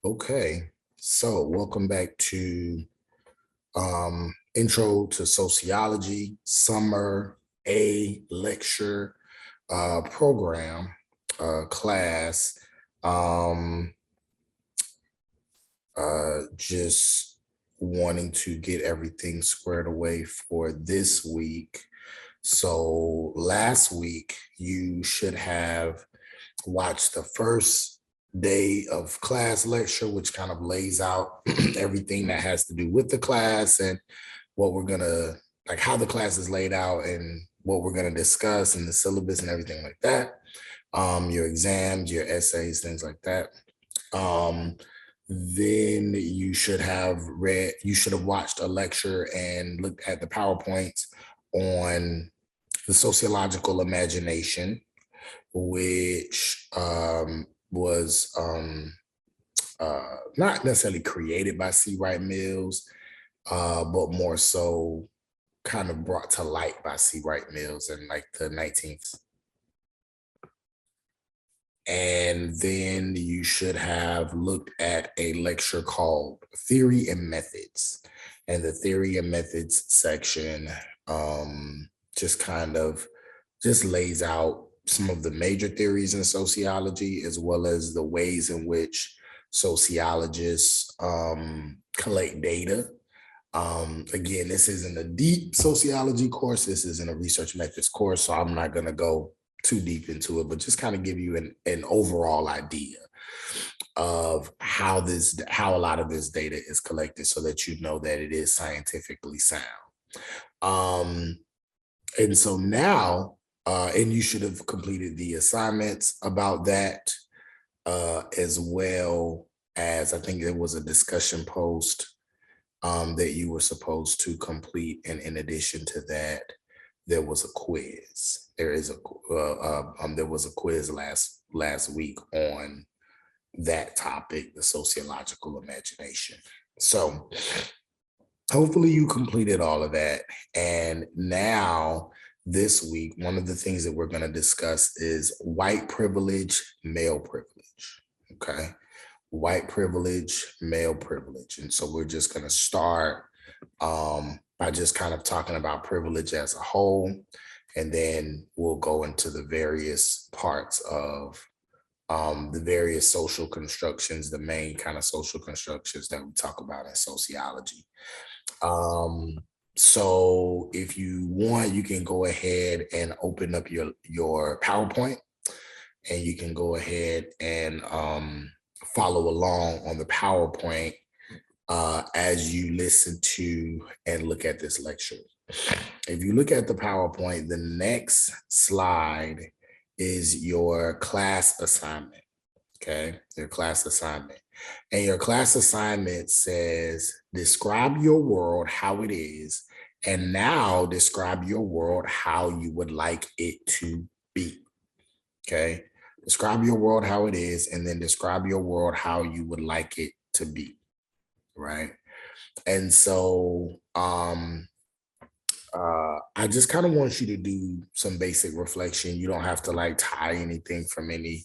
Okay, so welcome back to Intro to Sociology Summer A Lecture Program class. Um, just wanting to get everything squared away for this week. So last week you should have watched the first day of class lecture, which kind of lays out everything that has to do with the class and what we're gonna like how the class is laid out and what we're gonna discuss and the syllabus and everything like that. Your exams, your essays, things like that. Um, then you should have watched a lecture and looked at the PowerPoints on the sociological imagination, which was not necessarily created by C. Wright Mills, but more so kind of brought to light by C. Wright Mills in like the 19th. And then you should have looked at a lecture called Theory and Methods. And the Theory and Methods section just kind of just lays out some of the major theories in sociology, as well as the ways in which sociologists collect data. Again, this isn't a deep sociology course. This isn't a research methods course, so I'm not going to go too deep into it, but just kind of give you an overall idea of how a lot of this data is collected, so that you know that it is scientifically sound. Um, and so now, and you should have completed the assignments about that, as well as I think there was a discussion post that you were supposed to complete. And in addition to that, there was a quiz. There was a quiz last week on that topic, the sociological imagination. So hopefully you completed all of that. And now this week, one of the things that we're going to discuss is white privilege, male privilege. Okay. White privilege, male privilege. And so we're just going to start by just kind of talking about privilege as a whole. And then we'll go into the various parts of the various social constructions, the main kind of social constructions that we talk about in sociology. So if you want, you can go ahead and open up your PowerPoint, and you can go ahead and follow along on the PowerPoint as you listen to and look at this lecture. If you look at the PowerPoint, the next slide is your class assignment. Okay, your class assignment. And your class assignment says, describe your world how it is, and now describe your world how you would like it to be. Okay, describe your world how it is, and then describe your world how you would like it to be. Right. And so I just kind of want you to do some basic reflection. You don't have to like tie anything from any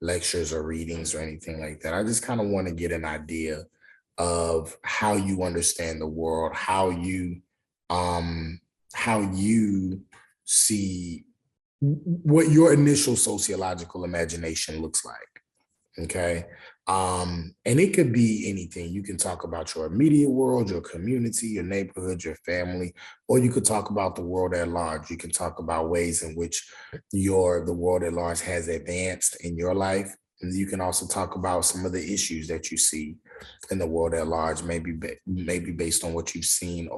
lectures or readings or anything like that. I just kind of want to get an idea of how you understand the world, how you see what your initial sociological imagination looks like. Okay. And it could be anything. You can talk about your immediate world, your community, your neighborhood, your family, or you could talk about the world at large. You can talk about ways in which the world at large has advanced in your life. And you can also talk about some of the issues that you see in the world at large, maybe based on what you've seen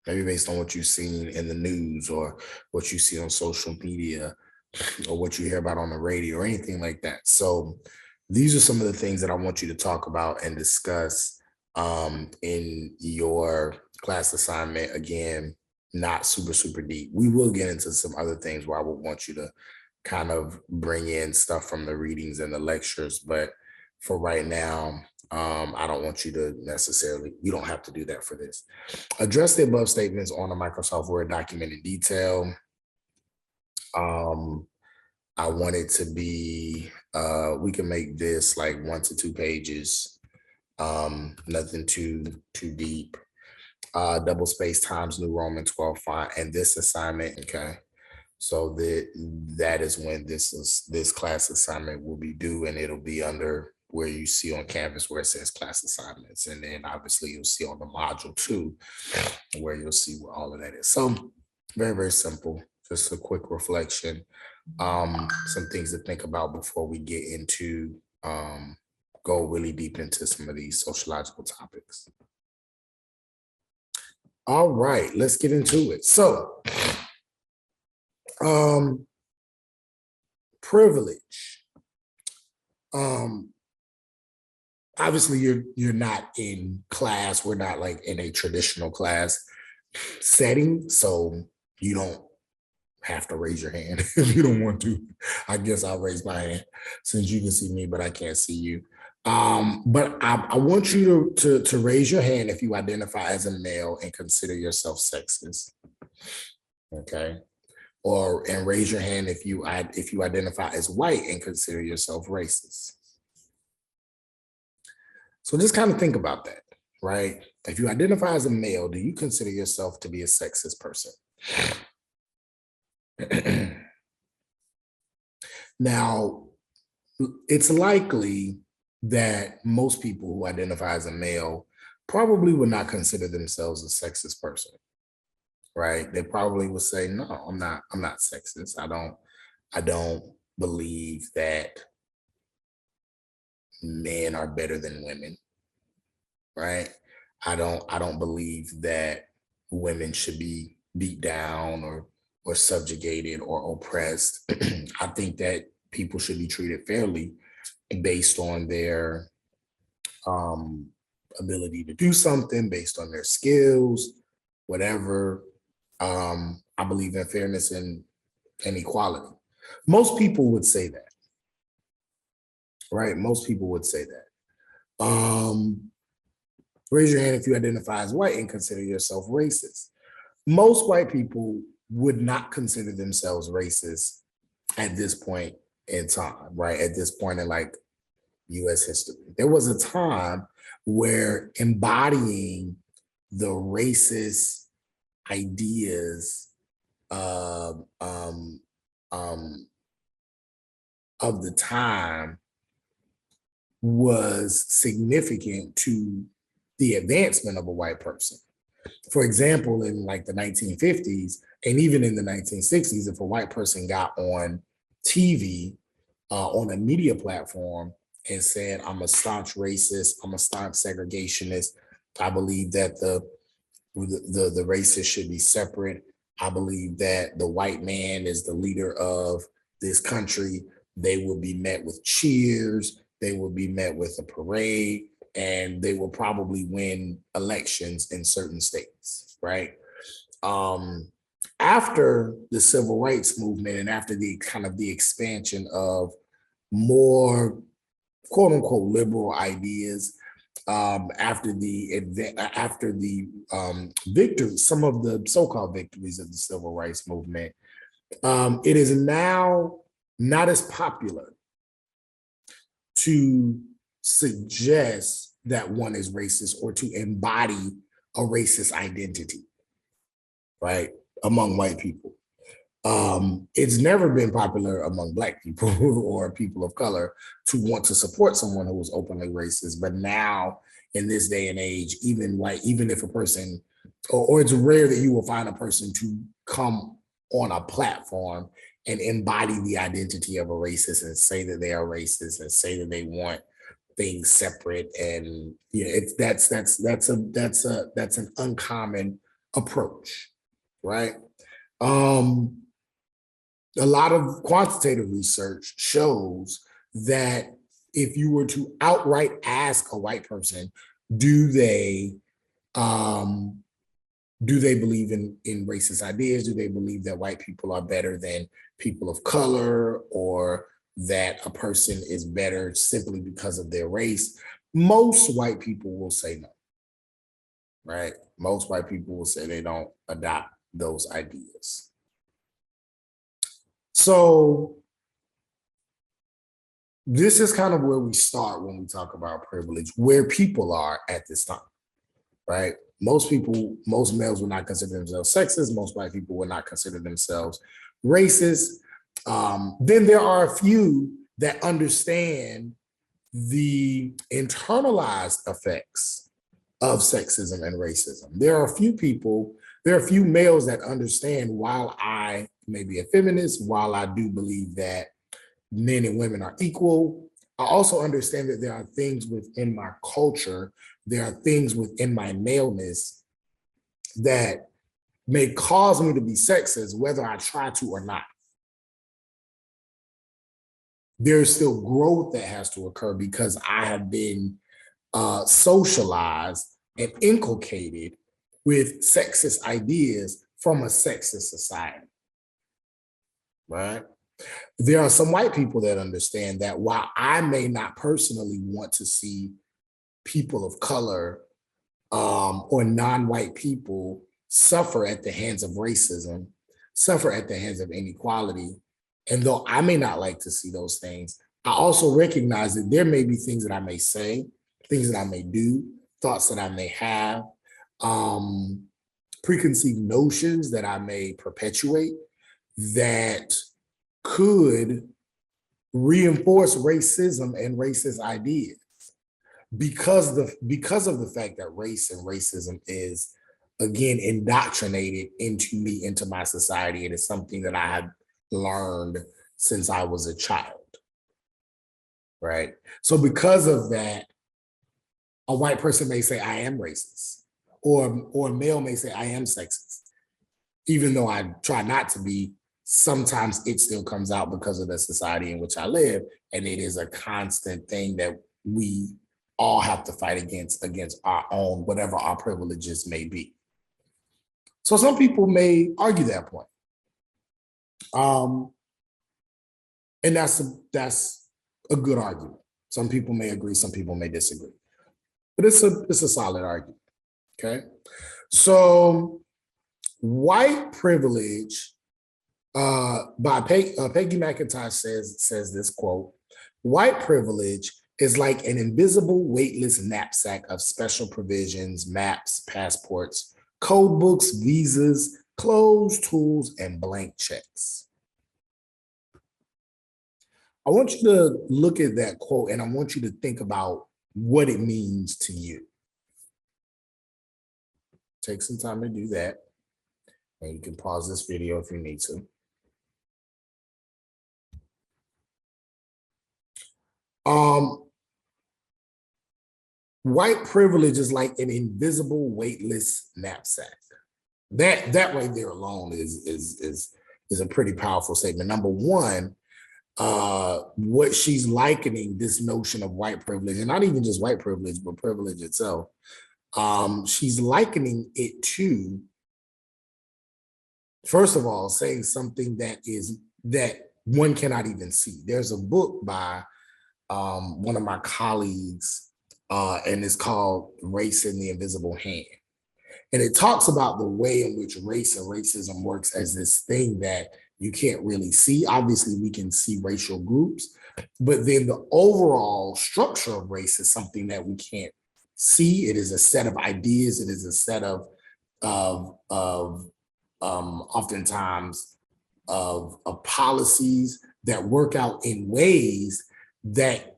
maybe based on what you've seen in the news, or what you see on social media, or what you hear about on the radio, or anything like that. So these are some of the things that I want you to talk about and discuss in your class assignment. Again, not super, super deep. We will get into some other things where I would want you to kind of bring in stuff from the readings and the lectures. But for right now, I don't want you to you don't have to do that for this. Address the above statements on a Microsoft Word document in detail. I want it to be We can make this like 1 to 2 pages. Nothing too deep. Double space times New Roman 12 font, and this assignment, okay. So that is when this class assignment will be due, and it'll be under where you see on Canvas where it says class assignments. And then obviously you'll see on the module 2 where you'll see where all of that is. So very, very simple. Just a quick reflection. Some things to think about before we get into go really deep into some of these sociological topics. All right, let's get into it. So privilege. Obviously you're not in class. We're not like in a traditional class setting, so you don't have to raise your hand if you don't want to. I guess I'll raise my hand since you can see me, but I can't see you. But I want you to raise your hand if you identify as a male and consider yourself sexist. Okay. And raise your hand if you identify as white and consider yourself racist. So just kind of think about that, right? If you identify as a male, do you consider yourself to be a sexist person? Now, it's likely that most people who identify as a male probably would not consider themselves a sexist person, right? They probably would say, no, I'm not sexist. I don't believe that men are better than women, right? I don't believe that women should be beat down or subjugated or oppressed. I think that people should be treated fairly based on their ability to do something, based on their skills, whatever. I believe in fairness and equality. Most people would say that, right? Most people would say that. Raise your hand if you identify as white and consider yourself racist. Most white people would not consider themselves racist at this point in time, right? At this point in like US history. There was a time where embodying the racist ideas of the time was significant to the advancement of a white person. For example, in like the 1950s and even in the 1960s, if a white person got on TV, on a media platform and said, I'm a staunch racist, I'm a staunch segregationist, I believe that the races should be separate, I believe that the white man is the leader of this country, they will be met with cheers, they will be met with a parade, and they will probably win elections in certain states, right? After the civil rights movement and after the kind of the expansion of more quote unquote liberal ideas, after the victories, some of the so-called victories of the civil rights movement, it is now not as popular to suggest that one is racist or to embody a racist identity, right, among white people. It's never been popular among Black people or people of color to want to support someone who was openly racist. But now, in this day and age, even if a person, or it's rare that you will find a person to come on a platform and embody the identity of a racist and say that they are racist and say that they want things separate. And that's an uncommon approach, right? A lot of quantitative research shows that if you were to outright ask a white person, do they believe in racist ideas? Do they believe that white people are better than people of color, or that a person is better simply because of their race? Most white people will say no, right? Most white people will say they don't adopt those ideas. So this is kind of where we start when we talk about privilege, where people are at this time, right? Most people, most males would not consider themselves sexist. Most white people would not consider themselves racist. Then there are a few that understand the internalized effects of sexism and racism. There are a few people, there are a few males that understand, while I may be a feminist, while I do believe that men and women are equal, I also understand that there are things within my culture, there are things within my maleness that may cause me to be sexist, whether I try to or not. There's still growth that has to occur because I have been socialized and inculcated with sexist ideas from a sexist society, right? There are some white people that understand that while I may not personally want to see people of color or non-white people suffer at the hands of racism, suffer at the hands of inequality, and though I may not like to see those things, I also recognize that there may be things that I may say, things that I may do, thoughts that I may have, preconceived notions that I may perpetuate that could reinforce racism and racist ideas because of the fact that race and racism is again indoctrinated into me, into my society. It is something that I have learned since I was a child, right? So because of that, a white person may say I am racist, or a male may say I am sexist, even though I try not to be. Sometimes it still comes out because of the society in which I live, and it is a constant thing that we all have to fight against our own, whatever our privileges may be. So some people may argue that point. And that's a good argument. Some people may agree, some people may disagree. But it's a solid argument. Okay. So white privilege by Peggy McIntosh says this quote: white privilege is like an invisible, weightless knapsack of special provisions, maps, passports, code books, visas, clothes, tools, and blank checks. I want you to look at that quote and I want you to think about what it means to you. Take some time to do that. And you can pause this video if you need to. White privilege is like an invisible, weightless knapsack. That right there alone is a pretty powerful statement. Number one, what she's likening this notion of white privilege, and not even just white privilege, but privilege itself. She's likening it to, first of all, saying something that one cannot even see. There's a book by one of my colleagues, and it's called Race in the Invisible Hand. And it talks about the way in which race and racism works as this thing that you can't really see. Obviously, we can see racial groups, but then the overall structure of race is something that we can't see. It is a set of ideas. It is a set of oftentimes of policies that work out in ways that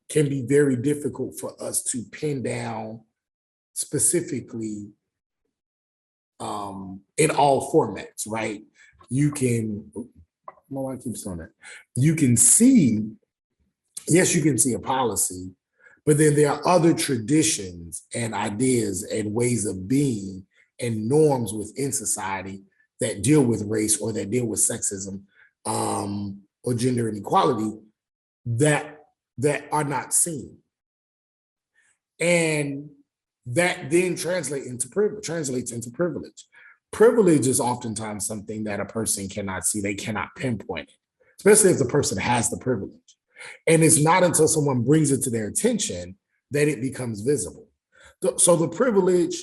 can be very difficult for us to pin down specifically in all formats, right? You can, my wife keeps on it. You can see, yes, you can see a policy, but then there are other traditions and ideas and ways of being and norms within society that deal with race or that deal with sexism or gender inequality that are not seen. And that then translates into privilege. Privilege is oftentimes something that a person cannot see. They cannot pinpoint it, especially if the person has the privilege. And it's not until someone brings it to their attention that it becomes visible. So the privilege,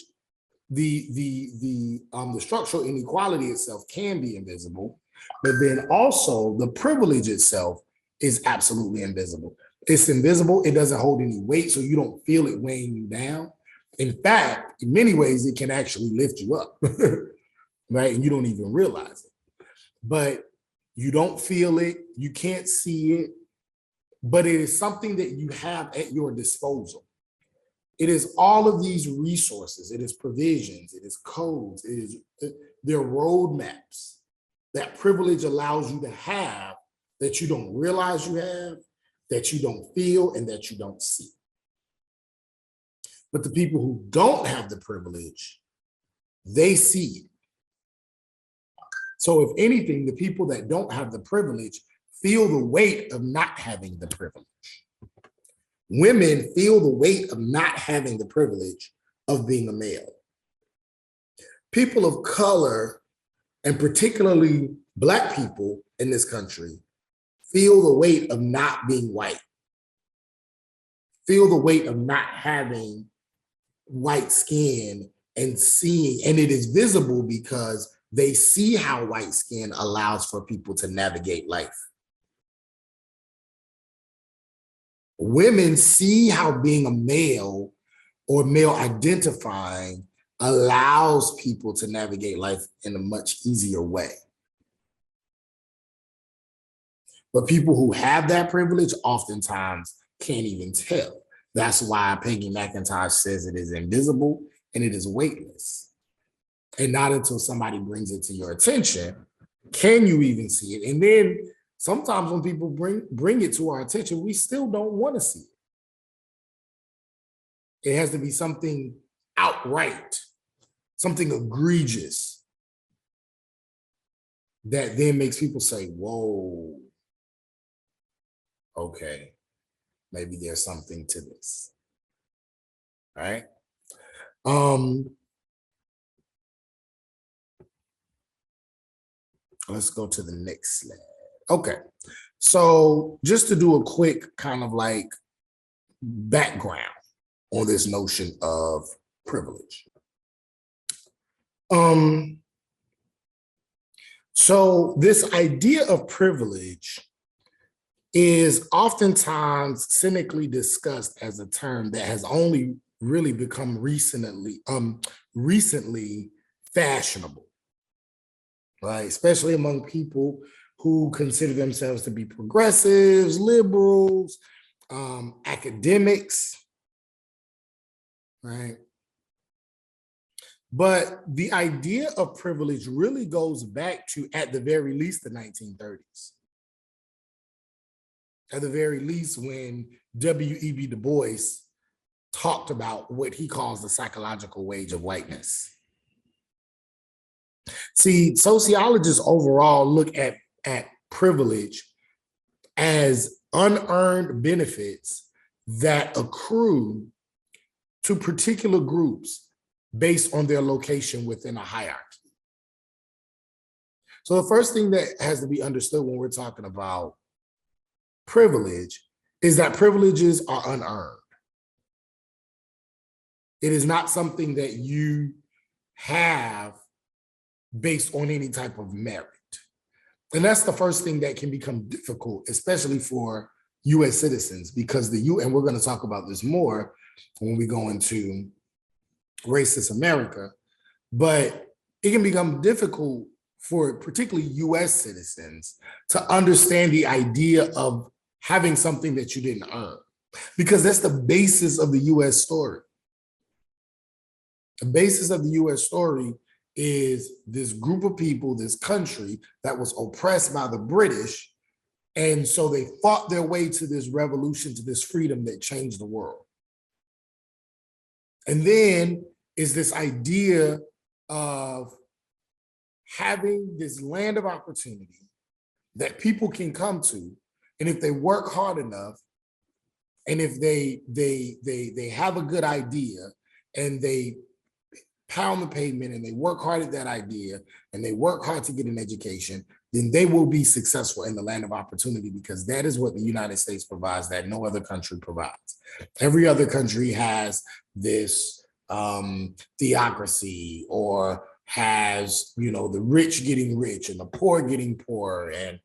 the structural inequality itself can be invisible, but then also the privilege itself is absolutely invisible. It's invisible. It doesn't hold any weight, so you don't feel it weighing you down. In fact, in many ways, it can actually lift you up, right? And you don't even realize it. But you don't feel it. You can't see it. But it is something that you have at your disposal. It is all of these resources. It is provisions. It is codes. It is their roadmaps that privilege allows you to have that you don't realize you have, that you don't feel, and that you don't see. But the people who don't have the privilege, they see it. So if anything, the people that don't have the privilege feel the weight of not having the privilege. Women feel the weight of not having the privilege of being a male. People of color, and particularly Black people in this country, feel the weight of not being white, feel the weight of not having white skin and seeing, and it is visible because they see how white skin allows for people to navigate life. Women see how being a male or male identifying allows people to navigate life in a much easier way. But people who have that privilege oftentimes can't even tell. That's why Peggy McIntosh says it is invisible and it is weightless. And not until somebody brings it to your attention can you even see it. And then sometimes when people bring it to our attention, we still don't want to see it. It has to be something outright, something egregious that then makes people say, whoa, okay, maybe there's something to this. All right. Let's go to the next slide. Okay. So just to do a quick kind of like background on this notion of privilege. So this idea of privilege is oftentimes cynically discussed as a term that has only really become recently fashionable, right? Especially among people who consider themselves to be progressives, liberals, academics, right? But the idea of privilege really goes back to, at the very least, the 1930s. At the very least, when W.E.B. Du Bois talked about what he calls the psychological wage of whiteness. See, sociologists overall look at privilege as unearned benefits that accrue to particular groups based on their location within a hierarchy. So the first thing that has to be understood when we're talking about privilege is that privileges are unearned. It is not something that you have based on any type of merit. And that's the first thing that can become difficult, especially for US citizens, because and we're going to talk about this more when we go into racist America, but it can become difficult for particularly US citizens to understand the idea of having something that you didn't earn, because that's the basis of the US story. The basis of the US story is this group of people, this country that was oppressed by the British. And so they fought their way to this revolution, to this freedom that changed the world. And then is this idea of having this land of opportunity that people can come to. And if they work hard enough, and if they have a good idea and they pound the pavement and they work hard at that idea and they work hard to get an education, then they will be successful in the land of opportunity, because that is what the United States provides that no other country provides. Every other country has this theocracy, or has, the rich getting rich and the poor getting poorer, and,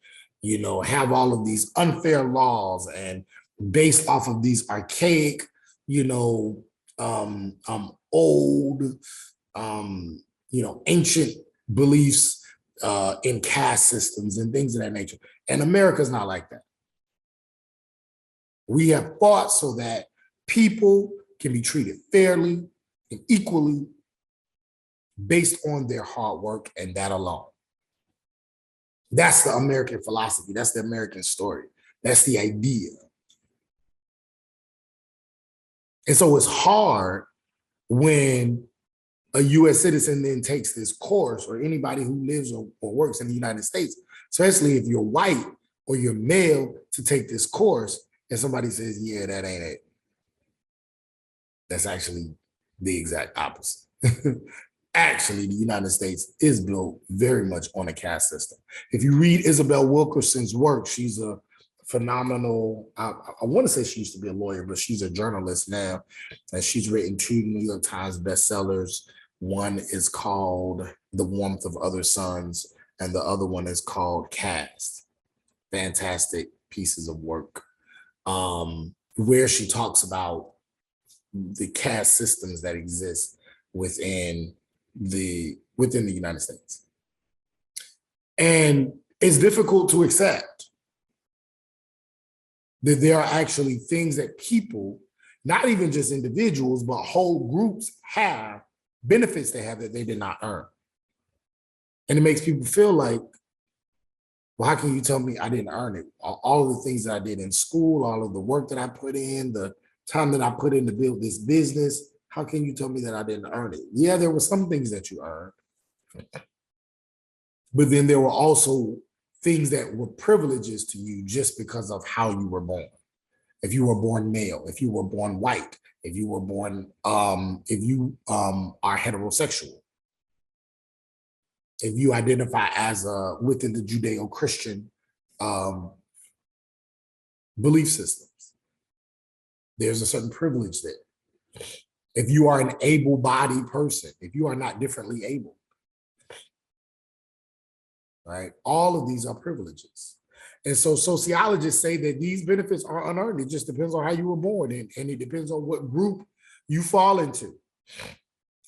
have all of these unfair laws and based off of these archaic, old, ancient beliefs in caste systems and things of that nature. And America's not like that. We have fought so that people can be treated fairly and equally based on their hard work and that alone. That's the American philosophy. That's the American story. That's the idea. And so it's hard when a US citizen then takes this course, or anybody who lives or works in the United States, especially if you're white or you're male, to take this course and somebody says, yeah, that ain't it. That's actually the exact opposite. Actually, the United States is built very much on a caste system. If you read Isabel Wilkerson's work, she's a phenomenal, I want to say she used to be a lawyer, but she's a journalist now. And she's written 2 New York Times bestsellers. One is called The Warmth of Other Suns, and the other one is called Caste. Fantastic pieces of work, where she talks about the caste systems that exist within the United States. And it's difficult to accept that there are actually things that people, not even just individuals, but whole groups have, benefits they have that they did not earn. And it makes people feel like, well, how can you tell me I didn't earn it? All of the things that I did in school, all of the work that I put in, the time that I put in to build this business, how can you tell me that I didn't earn it? Yeah, there were some things that you earned, but then there were also things that were privileges to you just because of how you were born. If you were born male, if you were born white, if you were born, if you are heterosexual, if you identify as within the Judeo-Christian belief systems, there's a certain privilege there. If you are an able-bodied person, if you are not differently able, right? All of these are privileges. And so sociologists say that these benefits are unearned. It just depends on how you were born, and it depends on what group you fall into,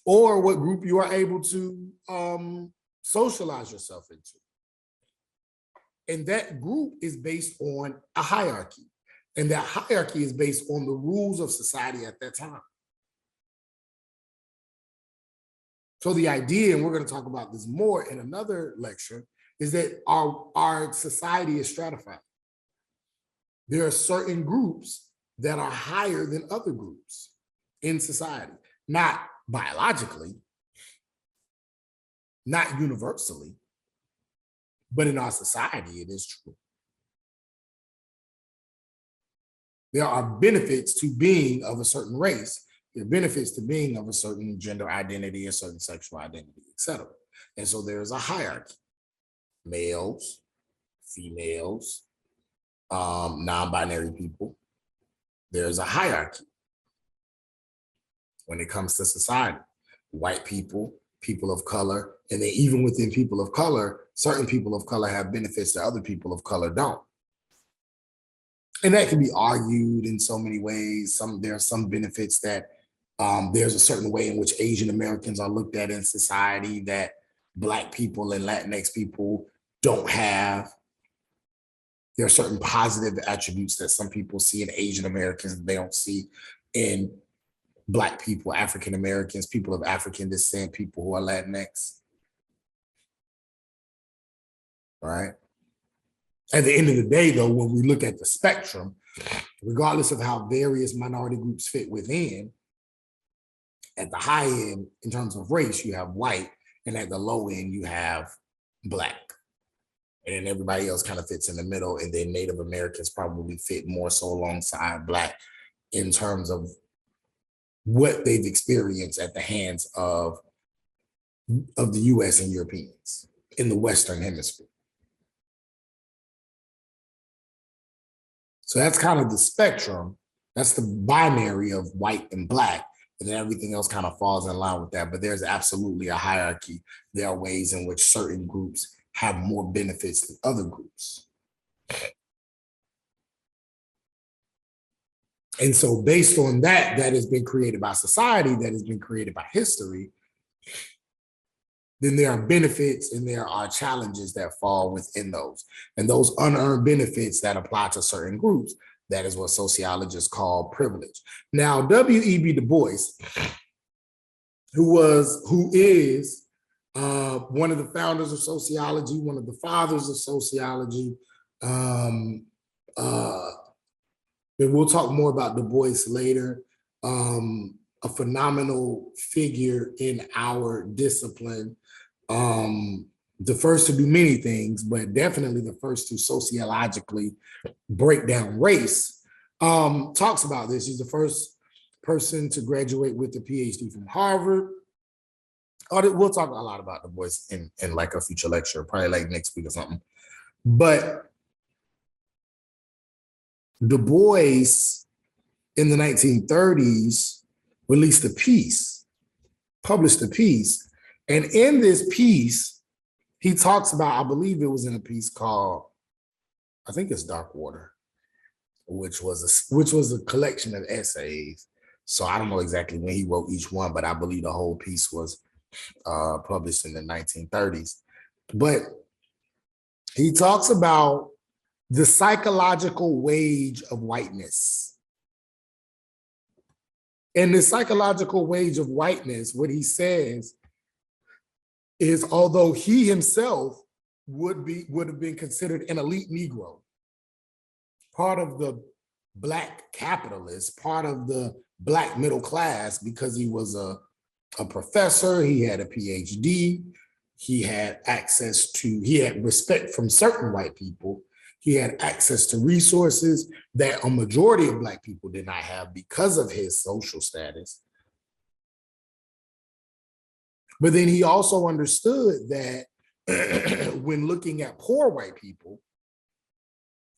or what group you are able to socialize yourself into. And that group is based on a hierarchy. And that hierarchy is based on the rules of society at that time. So the idea, and we're going to talk about this more in another lecture, is that our society is stratified. There are certain groups that are higher than other groups in society, not biologically, not universally, but in our society, it is true. There are benefits to being of a certain race. There are benefits to being of a certain gender identity, a certain sexual identity, etc. And so there's a hierarchy. Males, females, non-binary people. There's a hierarchy when it comes to society. White people, people of color, and then even within people of color, certain people of color have benefits that other people of color don't. And that can be argued in so many ways. There are some benefits that there's a certain way in which Asian Americans are looked at in society that Black people and Latinx people don't have. There are certain positive attributes that some people see in Asian Americans that they don't see in Black people, African Americans, people of African descent, people who are Latinx. Right? At the end of the day, though, when we look at the spectrum, regardless of how various minority groups fit within, at the high end, in terms of race, you have white, and at the low end, you have Black. And then everybody else kind of fits in the middle, and then Native Americans probably fit more so alongside Black in terms of what they've experienced at the hands of the US and Europeans in the Western Hemisphere. So that's kind of the spectrum. That's the binary of white and Black. And then everything else kind of falls in line with that. But there's absolutely a hierarchy. There are ways in which certain groups have more benefits than other groups. And so based on that, that has been created by society, that has been created by history, then there are benefits and there are challenges that fall within those. And those unearned benefits that apply to certain groups, that is what sociologists call privilege. Now, W.E.B. Du Bois, who is one of the founders of sociology, one of the fathers of sociology, and we'll talk more about Du Bois later, a phenomenal figure in our discipline. The first to do many things, but definitely the first to sociologically break down race, talks about this. He's the first person to graduate with a Ph.D. from Harvard. We'll talk a lot about Du Bois in like a future lecture, probably like next week or something. But Du Bois in the 1930s released a piece, published a piece. And in this piece, he talks about, I believe it was in a piece called, I think it's Dark Water, which was a collection of essays. So I don't know exactly when he wrote each one, but I believe the whole piece was published in the 1930s. But he talks about the psychological wage of whiteness. And the psychological wage of whiteness, what he says is, although he himself would have been considered an elite Negro, part of the Black capitalist, part of the Black middle class, because he was a professor, he had a PhD, he had respect from certain white people, he had access to resources that a majority of Black people did not have because of his social status. But then he also understood that when looking at poor white people,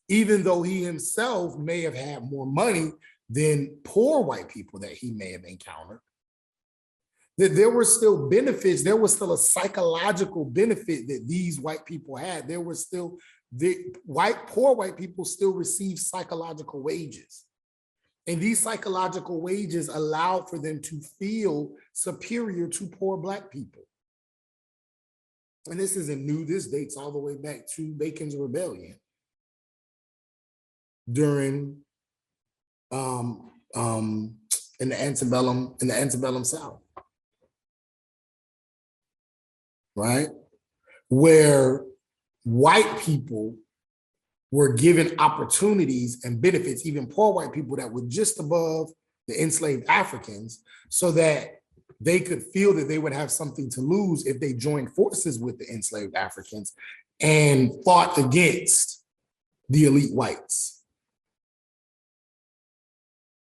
even though he himself may have had more money than poor white people that he may have encountered, that there were still benefits, there was still a psychological benefit that these white people had. There was still, poor white people still received psychological wages. And these psychological wages allowed for them to feel superior to poor Black people. And this isn't new, this dates all the way back to Bacon's Rebellion during in the antebellum South. Right? Where white people were given opportunities and benefits, even poor white people that were just above the enslaved Africans, so that they could feel that they would have something to lose if they joined forces with the enslaved Africans and fought against the elite whites.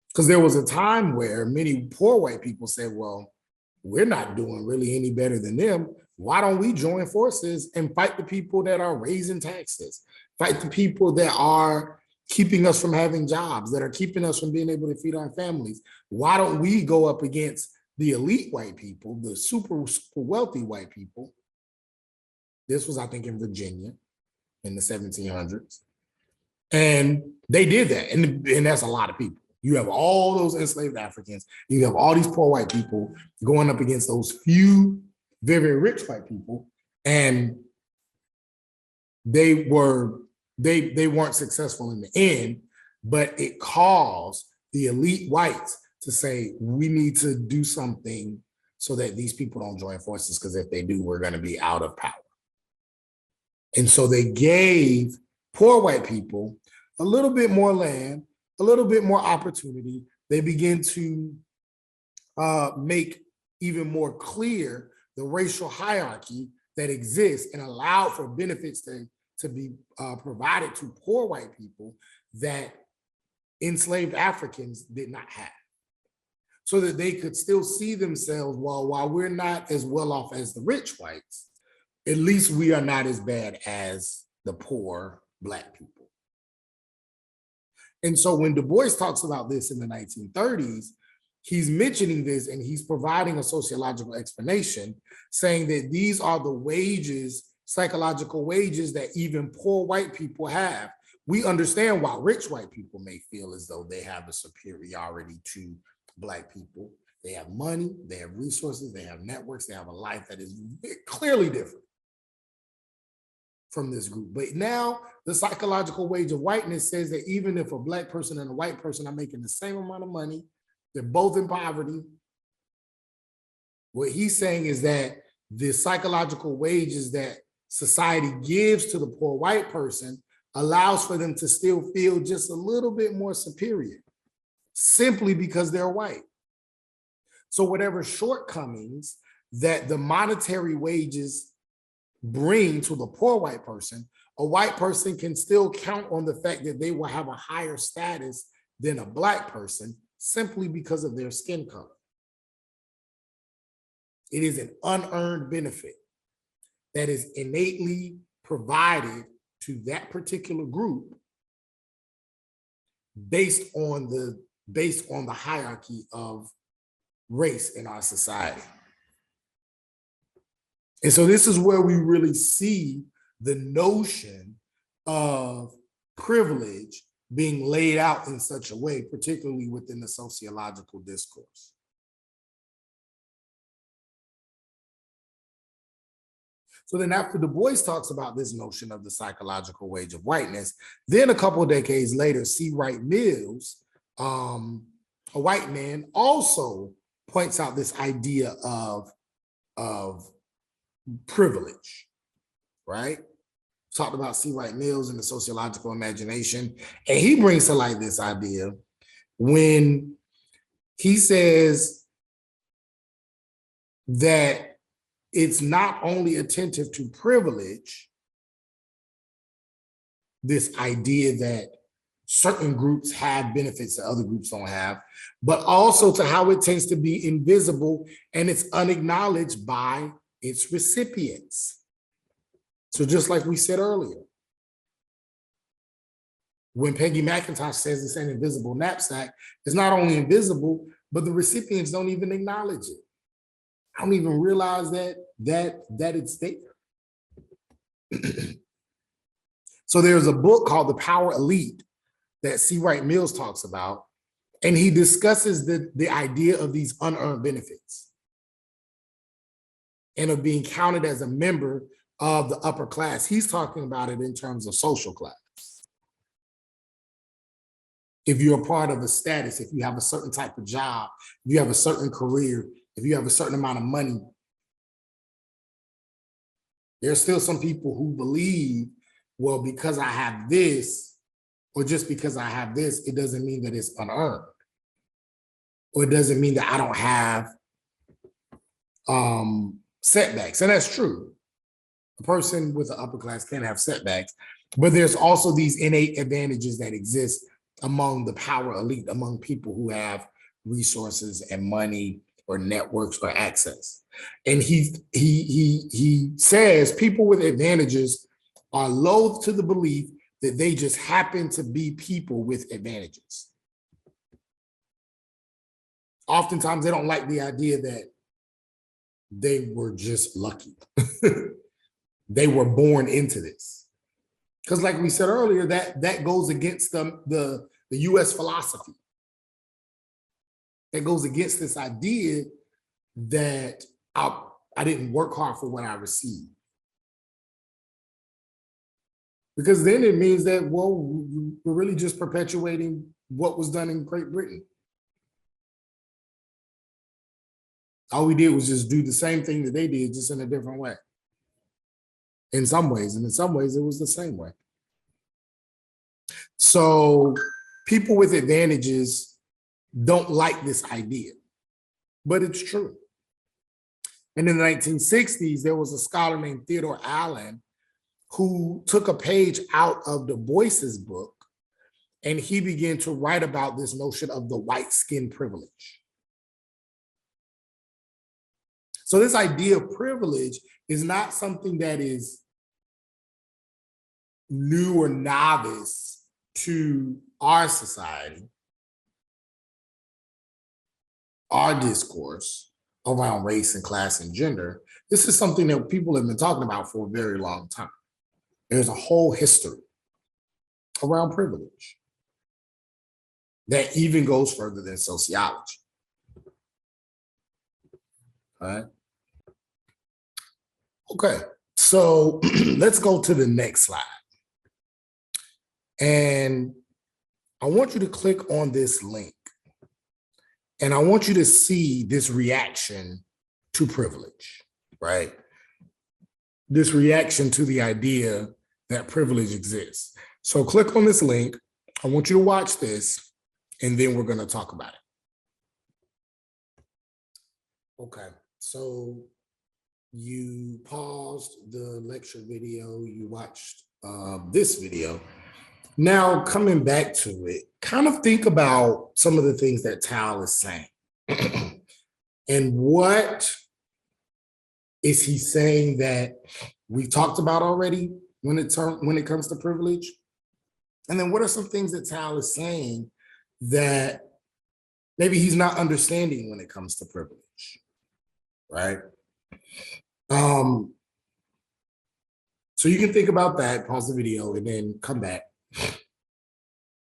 Because there was a time where many poor white people said, well, we're not doing really any better than them. Why don't we join forces and fight the people that are raising taxes? Fight the people that are keeping us from having jobs, that are keeping us from being able to feed our families. Why don't we go up against the elite white people, the super, super wealthy white people? This was, I think, in Virginia in the 1700s. And they did that. And that's a lot of people. You have all those enslaved Africans, you have all these poor white people going up against those few very, very rich white people. And they weren't successful in the end, but it caused the elite whites to say, we need to do something so that these people don't join forces, because if they do, we're going to be out of power. And so they gave poor white people a little bit more land, a little bit more opportunity. They begin to make even more clear the racial hierarchy that exists and allow for benefits to be provided to poor white people that enslaved Africans did not have, so that they could still see themselves, while we're not as well off as the rich whites, at least we are not as bad as the poor Black people. And so when Du Bois talks about this in the 1930s, he's mentioning this and he's providing a sociological explanation, saying that these are the wages, psychological wages, that even poor white people have. we understand why rich white people may feel as though they have a superiority to Black people. They have money, they have resources, they have networks, they have a life that is clearly different from this group. But now the psychological wage of whiteness says that even if a Black person and a white person are making the same amount of money, they're both in poverty. What he's saying is that the psychological wages that society gives to the poor white person allows for them to still feel just a little bit more superior, simply because they're white. So whatever shortcomings that the monetary wages bring to the poor white person, a white person can still count on the fact that they will have a higher status than a Black person simply because of their skin color. It is an unearned benefit that is innately provided to that particular group based on the hierarchy of race in our society. And so this is where we really see the notion of privilege being laid out in such a way, particularly within the sociological discourse. So then after Du Bois talks about this notion of the psychological wage of whiteness, then a couple of decades later, C. Wright Mills, a white man, also points out this idea of privilege, right? Talked about C. Wright Mills and the sociological imagination. And he brings to light this idea when he says that it's not only attentive to privilege, this idea that certain groups have benefits that other groups don't have, but also to how it tends to be invisible and it's unacknowledged by its recipients. So just like we said earlier, when Peggy McIntosh says it's an invisible knapsack, it's not only invisible, but the recipients don't even acknowledge it. I don't even realize that it's there. So there's a book called The Power Elite that C. Wright Mills talks about, and he discusses the idea of these unearned benefits and of being counted as a member of the upper class. He's talking about it in terms of social class. If you're a part of a status, if you have a certain type of job, if you have a certain career, if you have a certain amount of money, there's still some people who believe, well, because I have this, or just because I have this, it doesn't mean that it's unearned. Or it doesn't mean that I don't have setbacks. And that's true. A person with the upper class can have setbacks, but there's also these innate advantages that exist among the power elite, among people who have resources and money or networks or access. And he says people with advantages are loath to the belief that they just happen to be people with advantages. Oftentimes they don't like the idea that they were just lucky. They were born into this. Because like we said earlier, that goes against the US philosophy. That goes against this idea that I didn't work hard for what I received. Because then it means that, well, we're really just perpetuating what was done in Great Britain. All we did was just do the same thing that they did, just in a different way. In some ways, and in some ways it was the same way. So people with advantages don't like this idea, but it's true. And in the 1960s, there was a scholar named Theodore Allen who took a page out of Du Bois's book, and he began to write about this notion of the white skin privilege. So this idea of privilege is not something that is new or novice to our society, our discourse around race and class and gender. This is something that people have been talking about for a very long time. There's a whole history around privilege that even goes further than sociology. All right. Okay, so let's go to the next slide. And I want you to click on this link. And I want you to see this reaction to privilege, right? This reaction to the idea that privilege exists. So click on this link. I want you to watch this, and then we're going to talk about it. Okay, so you paused the lecture video, you watched this video. Now, coming back to it, kind of think about some of the things that Tal is saying. And what is he saying that we've talked about already when it comes to privilege? And then what are some things that Tal is saying that maybe he's not understanding when it comes to privilege, right? So you can think about that, pause the video, and then come back.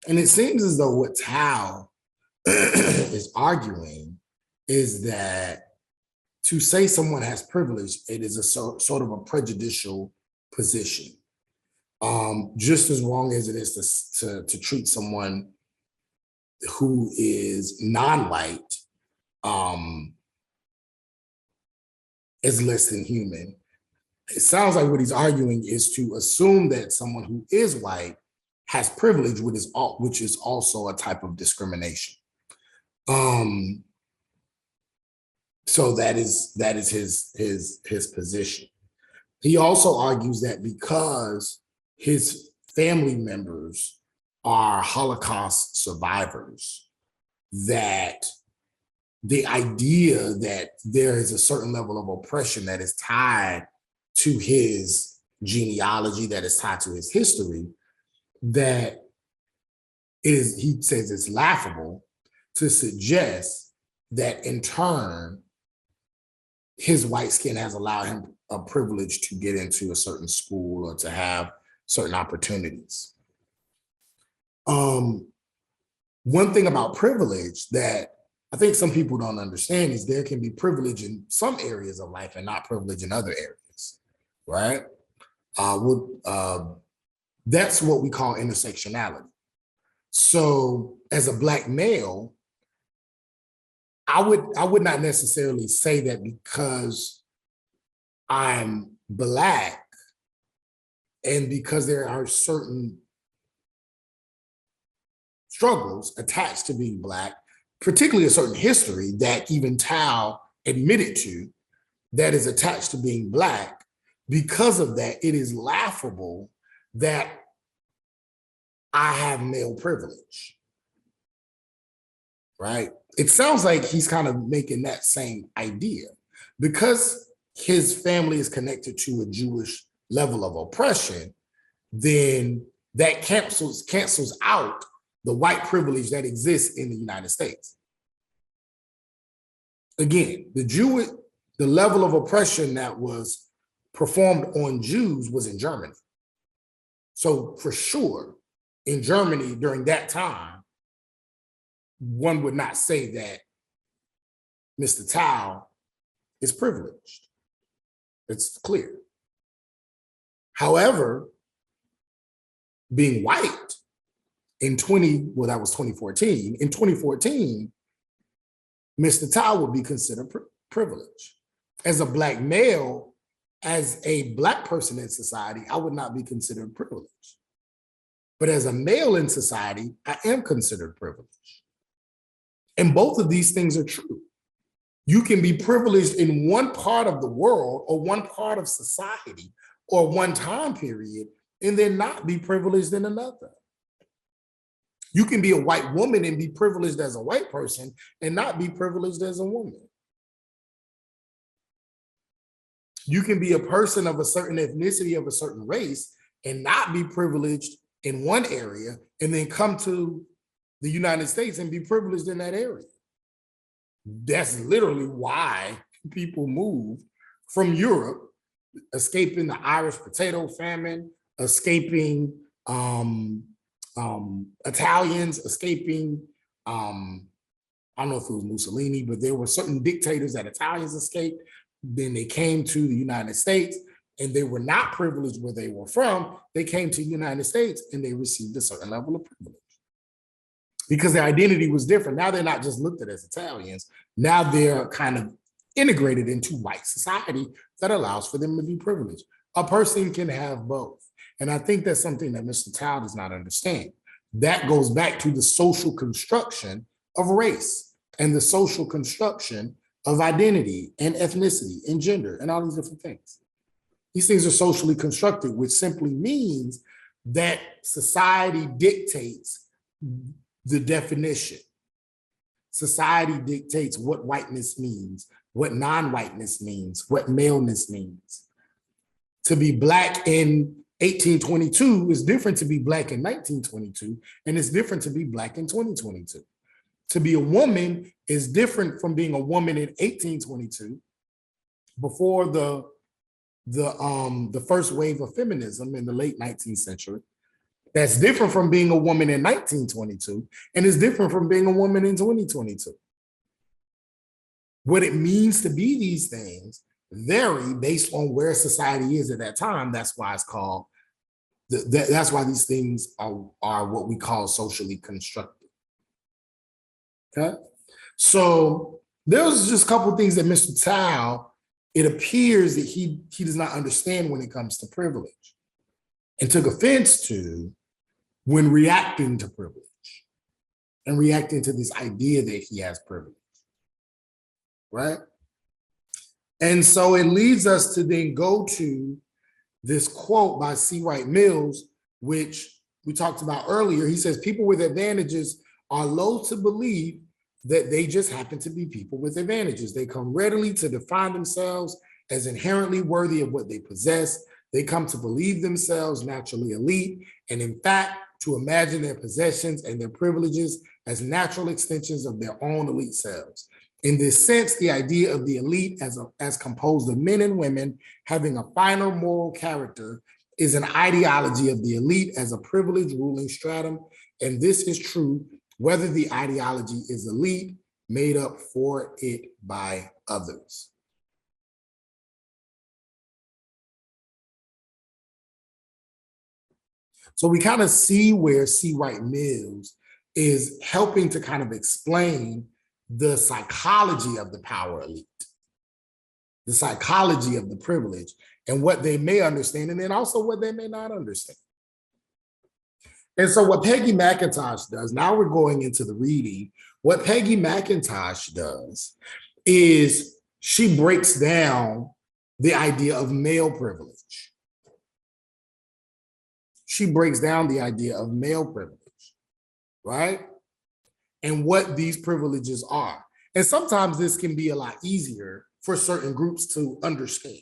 And it seems as though what Tal is arguing is that to say someone has privilege, it is a sort of a prejudicial position. Just as wrong as it is to treat someone who is non-white as less than human. It sounds like what he's arguing is to assume that someone who is white has privilege, which is also a type of discrimination. So that is his position. He also argues that because his family members are Holocaust survivors, that the idea that there is a certain level of oppression that is tied to his genealogy, that is tied to his history, that he says it's laughable to suggest that in turn, his white skin has allowed him a privilege to get into a certain school or to have certain opportunities. One thing about privilege that I think some people don't understand is there can be privilege in some areas of life and not privilege in other areas, right? That's what we call intersectionality. So as a Black male, I would not necessarily say that because I'm Black and because there are certain struggles attached to being Black, particularly a certain history that even Tal admitted to, that is attached to being Black. Because of that, it is laughable that I have male privilege, right? It sounds like he's kind of making that same idea. Because his family is connected to a Jewish level of oppression, then that cancels out the white privilege that exists in the United States. Again, the level of oppression that was performed on Jews was in Germany. So for sure, in Germany during that time, one would not say that Mr. Tal is privileged. It's clear. However, being white that was 2014. In 2014, Mr. Tal would be considered privileged. As a Black male, as a Black person in society, I would not be considered privileged. But as a male in society, I am considered privileged. And both of these things are true. You can be privileged in one part of the world or one part of society or one time period and then not be privileged in another. You can be a white woman and be privileged as a white person and not be privileged as a woman. You can be a person of a certain ethnicity, of a certain race, and not be privileged in one area and then come to the United States and be privileged in that area. That's literally why people move from Europe, escaping the Irish potato famine, escaping Italians escaping. I don't know if it was Mussolini, but there were certain dictators that Italians escaped. Then they came to the United States and they were not privileged where they were from. They came to the United States and they received a certain level of privilege because their identity was different. Now they're not just looked at as Italians. Now they're kind of integrated into white society that allows for them to be privileged. A person can have both. And I think that's something that Mr. Tao does not understand. That goes back to the social construction of race and the social construction of identity and ethnicity and gender and all these different things. These things are socially constructed, which simply means that society dictates the definition. Society dictates what whiteness means, what non-whiteness means, what maleness means. To be Black in 1822 is different to be Black in 1922, and it's different to be Black in 2022. To be a woman is different from being a woman in 1822, before the first wave of feminism in the late 19th century. That's different from being a woman in 1922, and is different from being a woman in 2022. What it means to be these things vary based on where society is at that time. That's why it's called, that's why these things are what we call socially constructed. Okay? So there's just a couple of things that Mr. Tao, it appears that he does not understand when it comes to privilege, and took offense to when reacting to privilege and reacting to this idea that he has privilege, right? And so it leads us to then go to this quote by C. Wright Mills, which we talked about earlier. He says, people with advantages are loath to believe that they just happen to be people with advantages. They come readily to define themselves as inherently worthy of what they possess. They come to believe themselves naturally elite, and in fact, to imagine their possessions and their privileges as natural extensions of their own elite selves. In this sense, the idea of the elite as composed of men and women having a finer moral character is an ideology of the elite as a privileged ruling stratum, and this is true whether the ideology is elite, made up for it by others. So we kind of see where C. Wright Mills is helping to kind of explain the psychology of the power elite, the psychology of the privilege, and what they may understand, and then also what they may not understand. And so what Peggy McIntosh does, now we're going into the reading, what Peggy McIntosh does is she breaks down the idea of male privilege. She breaks down the idea of male privilege, right? And what these privileges are. And sometimes this can be a lot easier for certain groups to understand.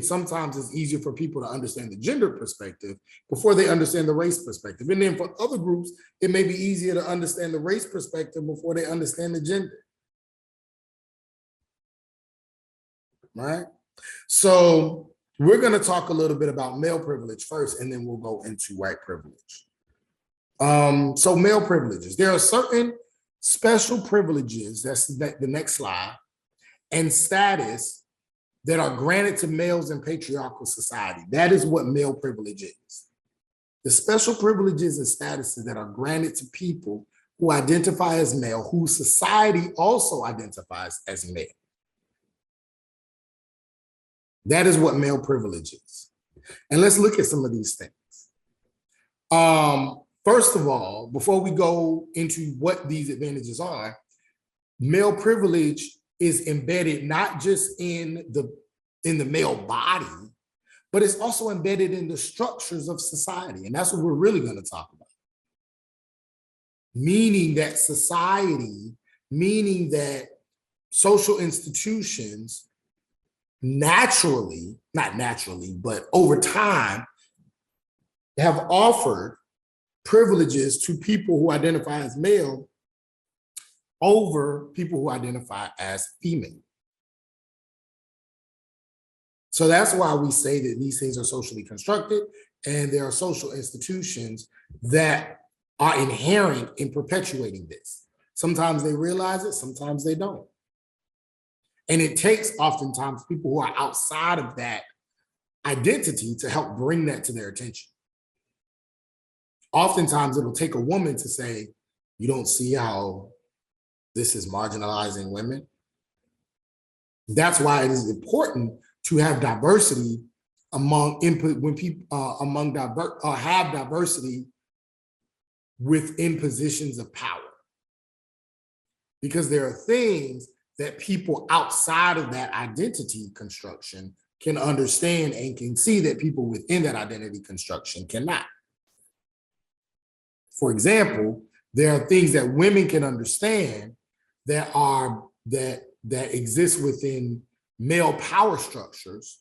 Sometimes it's easier for people to understand the gender perspective before they understand the race perspective. And then for other groups, it may be easier to understand the race perspective before they understand the gender. Right? So we're going to talk a little bit about male privilege first, and then we'll go into white privilege. So male privileges. There are certain special privileges, that's the next slide, and status that are granted to males in patriarchal society. That is what male privilege is. The special privileges and statuses that are granted to people who identify as male, whose society also identifies as male. That is what male privilege is. And let's look at some of these things. First of all, before we go into what these advantages are, male privilege is embedded not just in the male body, but it's also embedded in the structures of society. And that's what we're really going to talk about. Meaning that society, meaning that social institutions naturally, not naturally, but over time, have offered privileges to people who identify as male over people who identify as female. So that's why we say that these things are socially constructed, and there are social institutions that are inherent in perpetuating this. Sometimes they realize it, sometimes they don't. And it takes oftentimes people who are outside of that identity to help bring that to their attention. Oftentimes it'll take a woman to say, you don't see how this is marginalizing women. That's why it is important to have diversity among input when people have diversity within positions of power. Because there are things that people outside of that identity construction can understand and can see that people within that identity construction cannot. For example, there are things that women can understand that exist within male power structures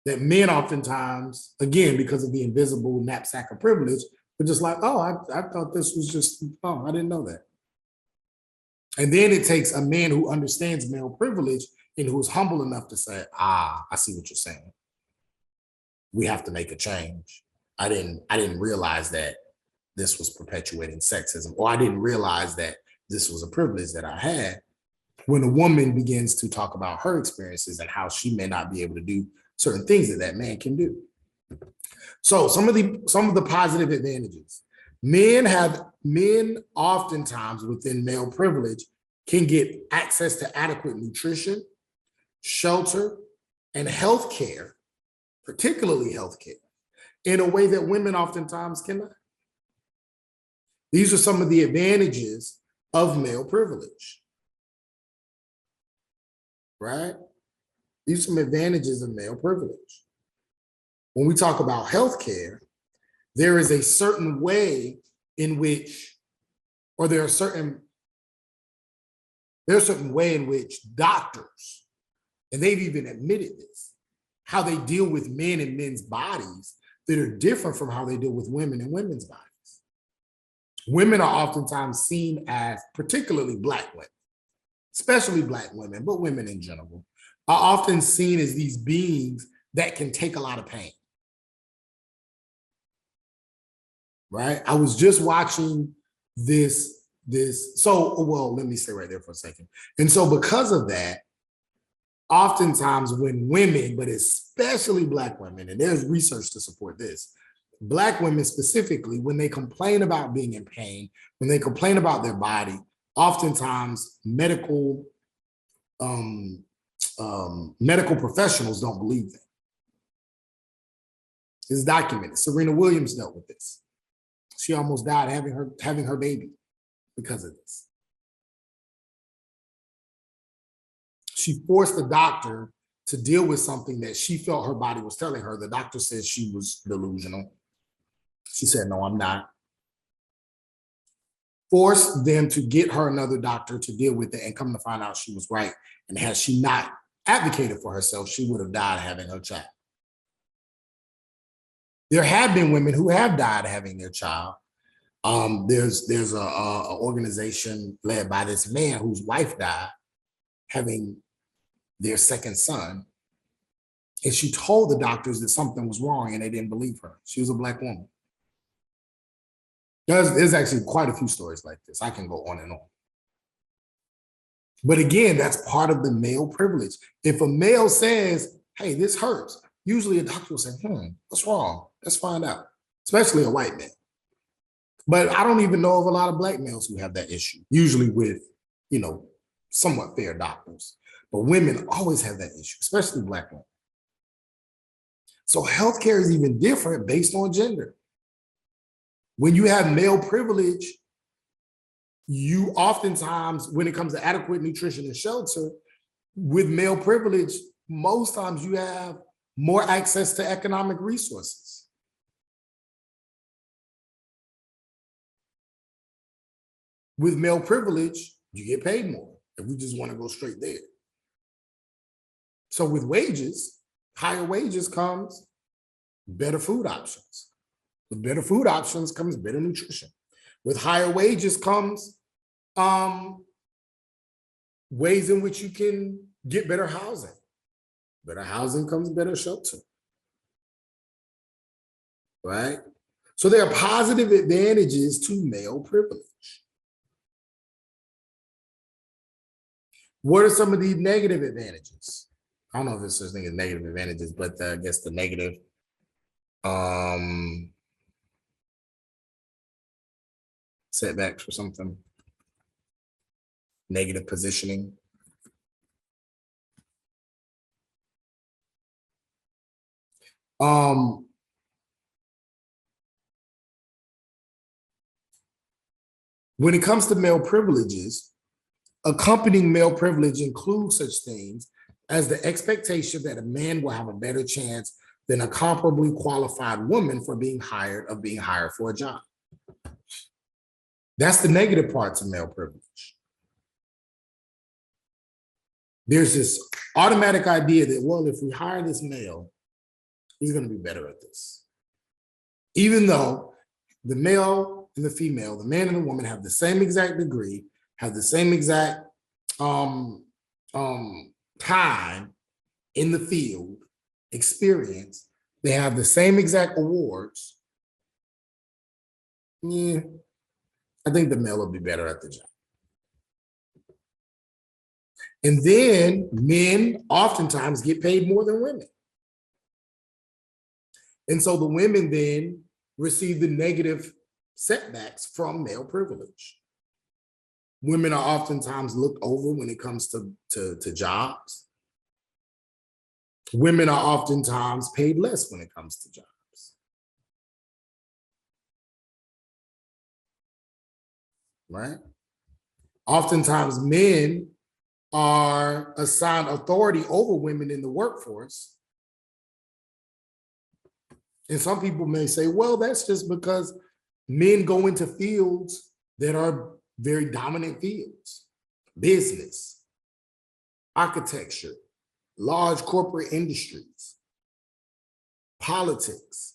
that men oftentimes, again, because of the invisible knapsack of privilege, are just like, oh, I thought this was just, oh, I didn't know that. And then it takes a man who understands male privilege and who's humble enough to say, I see what you're saying. We have to make a change. I didn't realize that this was perpetuating sexism, or I didn't realize that this was a privilege that I had. When a woman begins to talk about her experiences and how she may not be able to do certain things that man can do. So some of the positive advantages. Men oftentimes within male privilege can get access to adequate nutrition, shelter, and health care, particularly health care, in a way that women oftentimes cannot. These are some of the advantages of male privilege, right? These are some advantages of male privilege. When we talk about healthcare, there is a certain way in which, or there are certain way in which doctors, and they've even admitted this, how they deal with men and men's bodies that are different from how they deal with women and women's bodies. Women are oftentimes seen as, particularly Black women, especially Black women, but women in general, are often seen as these beings that can take a lot of pain. Right? I was just watching this, well, let me stay right there for a second. And so because of that, oftentimes when women, but especially Black women, and there's research to support this, Black women specifically, when they complain about being in pain, when they complain about their body, oftentimes medical professionals don't believe them. It's documented. Serena Williams dealt with this. She almost died having her baby because of this. She forced the doctor to deal with something that she felt her body was telling her. The doctor said she was delusional. She said, no, I'm not. Forced them to get her another doctor to deal with it, and come to find out she was right. And had she not advocated for herself, she would have died having her child. There have been women who have died having their child. There's a organization led by this man whose wife died having their second son. And she told the doctors that something was wrong and they didn't believe her. She was a Black woman. There's actually quite a few stories like this. I can go on and on. But again, that's part of the male privilege. If a male says, hey, this hurts, usually a doctor will say, what's wrong? Let's find out, especially a white man. But I don't even know of a lot of Black males who have that issue, usually with, somewhat fair doctors. But women always have that issue, especially Black women. So healthcare is even different based on gender. When you have male privilege, you oftentimes, when it comes to adequate nutrition and shelter, with male privilege, most times you have more access to economic resources. With male privilege, you get paid more, if we just want to go straight there. So with wages, higher wages comes better food options. With better food options comes better nutrition. With higher wages comes ways in which you can get better housing. Better housing comes better shelter. right? So there are positive advantages to male privilege. What are some of the negative advantages? I don't know if there's such thing as negative advantages, but I guess the negative setbacks or something. Negative positioning. When it comes to male privileges, accompanying male privilege includes such things as the expectation that a man will have a better chance than a comparably qualified woman for being hired for a job. That's the negative parts of male privilege. There's this automatic idea that, well, if we hire this male, he's going to be better at this. Even though the male and the female, the man and the woman have the same exact degree, have the same exact time in the field, experience, they have the same exact awards. Yeah, I think the male will be better at the job. And then men oftentimes get paid more than women. And so the women then receive the negative setbacks from male privilege. Women are oftentimes looked over when it comes to jobs. Women are oftentimes paid less when it comes to jobs. Right? Oftentimes men are assigned authority over women in the workforce. And some people may say, well, that's just because men go into fields that are very dominant fields: business, architecture, large corporate industries, politics.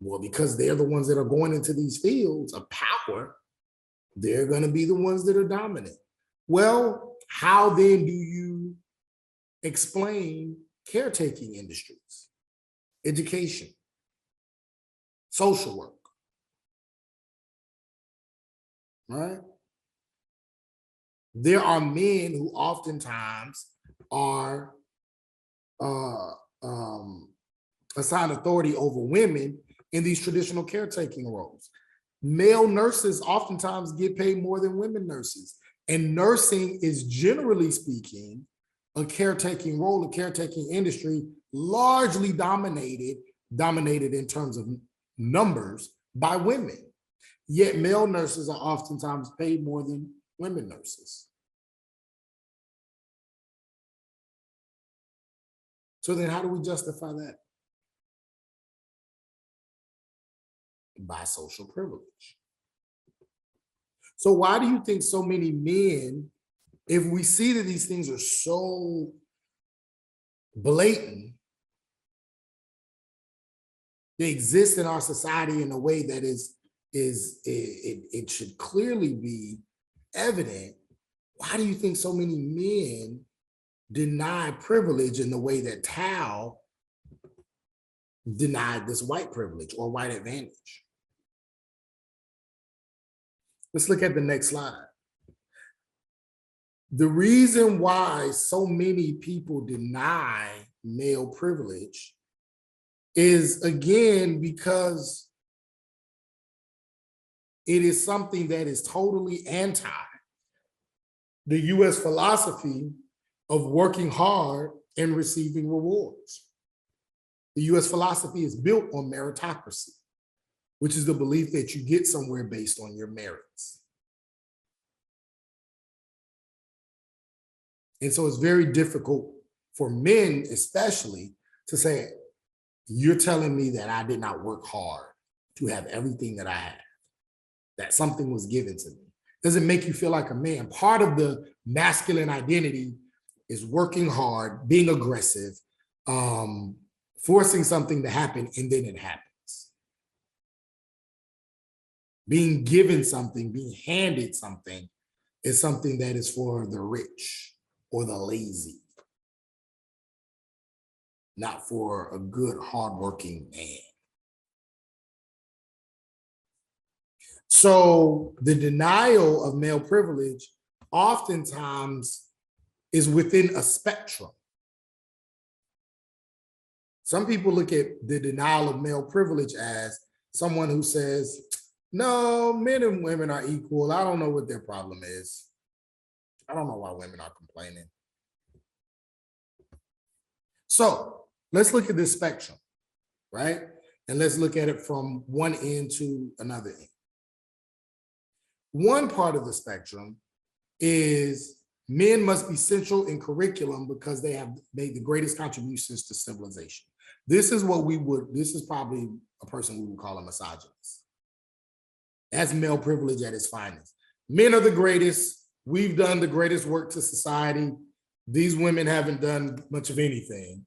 Well, because they're the ones that are going into these fields of power, they're going to be the ones that are dominant. Well, how then do you explain caretaking industries, education, social work? Right? There are men who oftentimes are assigned authority over women in these traditional caretaking roles. Male nurses oftentimes get paid more than women nurses. And nursing is, generally speaking, a caretaking role, a caretaking industry, largely dominated in terms of numbers by women. Yet male nurses are oftentimes paid more than women nurses. So then how do we justify that? By social privilege. So why do you think so many men, if we see that these things are so blatant, they exist in our society in a way that it should clearly be evident, why do you think so many men deny privilege in the way that Tao denied this white privilege or white advantage? Let's look at the next slide. The reason why so many people deny male privilege is, again, because it is something that is totally anti the US philosophy of working hard and receiving rewards. The US philosophy is built on meritocracy, which is the belief that you get somewhere based on your merits. And so it's very difficult for men, especially, to say, you're telling me that I did not work hard to have everything that I have, that something was given to me. Doesn't make you feel like a man. Part of the masculine identity is working hard, being aggressive, forcing something to happen, and then it happens. Being given something, being handed something, is something that is for the rich or the lazy, not for a good, hardworking man. So the denial of male privilege oftentimes is within a spectrum. Some people look at the denial of male privilege as someone who says, no, men and women are equal. I don't know what their problem is. I don't know why women are complaining. So let's look at this spectrum, right? And let's look at it from one end to another end. One part of the spectrum is men must be central in curriculum because they have made the greatest contributions to civilization. This is probably a person we would call a misogynist. That's male privilege at its finest. Men are the greatest. We've done the greatest work to society. These women haven't done much of anything.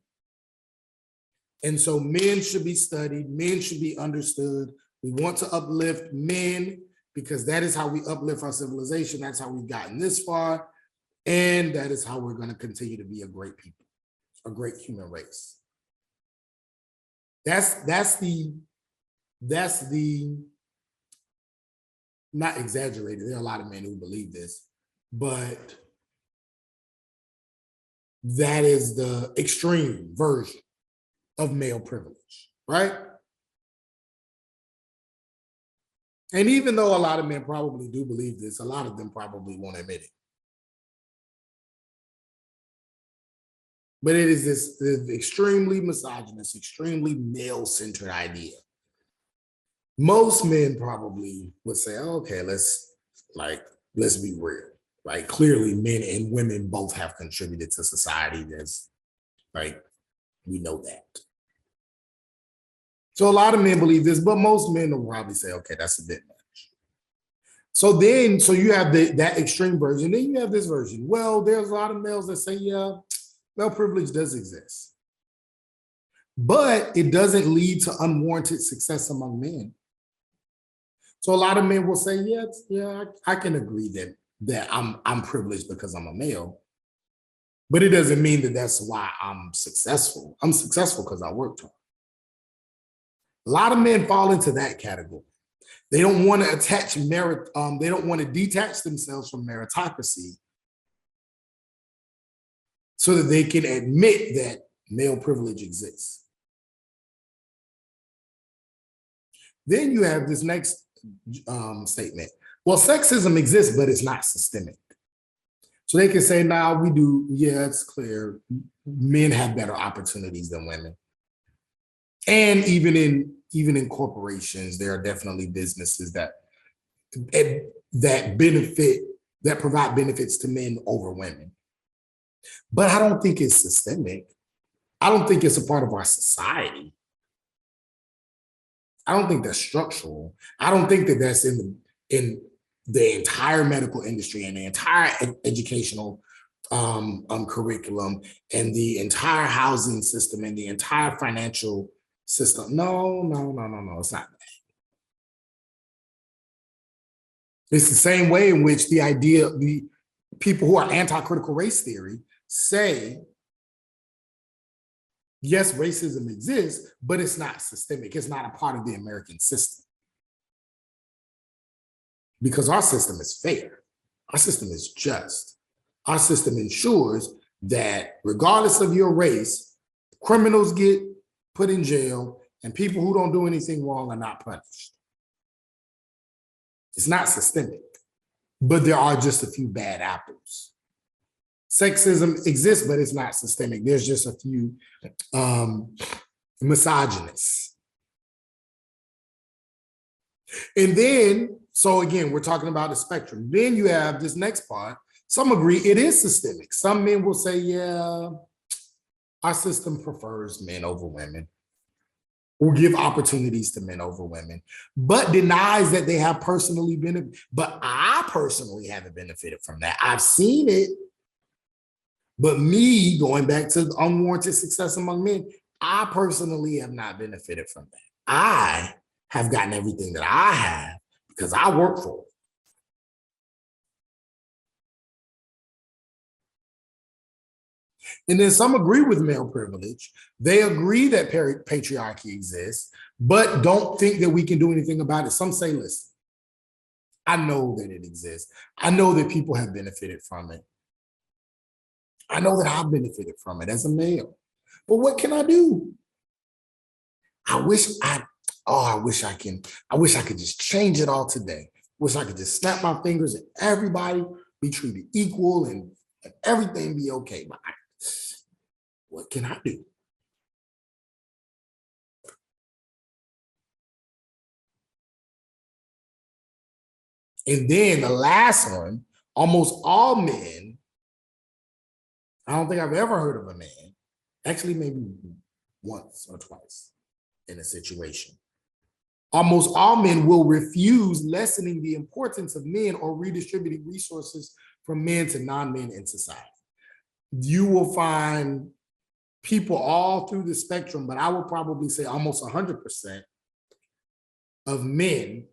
And so men should be studied. Men should be understood. We want to uplift men because that is how we uplift our civilization. That's how we've gotten this far. And that is how we're going to continue to be a great people, a great human race. That's the not exaggerated. There are a lot of men who believe this, but that is the extreme version of male privilege, right? And even though a lot of men probably do believe this, a lot of them probably won't admit it. But it is this extremely misogynist, extremely male-centered idea. Most men probably would say, okay, let's be real. Right? Clearly, men and women both have contributed to society. There's, right? We know that. So a lot of men believe this, but most men will probably say, okay, that's a bit much. So you have that extreme version. Then you have this version. Well, there's a lot of males that say, yeah, male privilege does exist. But it doesn't lead to unwarranted success among men. So a lot of men will say, yeah, I can agree that I'm privileged because I'm a male, but it doesn't mean that that's why I'm successful. I'm successful because I worked hard. A lot of men fall into that category. They don't want to attach merit. They don't want to detach themselves from meritocracy so that they can admit that male privilege exists. Then you have this next statement. Well, sexism exists, but it's not systemic. So they can say, nah, we do. Yeah, it's clear. Men have better opportunities than women. And even in corporations, there are definitely businesses that provide benefits to men over women. But I don't think it's systemic. I don't think it's a part of our society. I don't think that's structural. I don't think that that's in the entire medical industry and the entire educational curriculum and the entire housing system and the entire financial system. No, it's not that. It's the same way in which the people who are anti-critical race theory say, yes, racism exists, but it's not systemic. It's not a part of the American system. Because our system is fair. Our system is just. Our system ensures that regardless of your race, criminals get put in jail and people who don't do anything wrong are not punished. It's not systemic, but there are just a few bad apples. Sexism exists, but it's not systemic. There's just a few misogynists. And then, so again, we're talking about the spectrum. Then you have this next part. Some agree it is systemic. Some men will say, yeah, our system prefers men over women, or give opportunities to men over women, but denies that they have personally benefited. But I personally haven't benefited from that. I've seen it. But me, going back to unwarranted success among men, I personally have not benefited from that. I have gotten everything that I have because I work for it. And then some agree with male privilege. They agree that patriarchy exists, but don't think that we can do anything about it. Some say, listen, I know that it exists. I know that people have benefited from it. I know that I've benefited from it as a male. But what can I do? I wish I, oh, I wish I could just change it all today. Wish I could just snap my fingers and everybody be treated equal and everything be okay. But what can I do? And then the last one, almost all men, I don't think I've ever heard of a man, actually maybe once or twice in a situation. Almost all men will refuse lessening the importance of men or redistributing resources from men to non-men in society. You will find people all through the spectrum, but I would probably say almost 100% of men,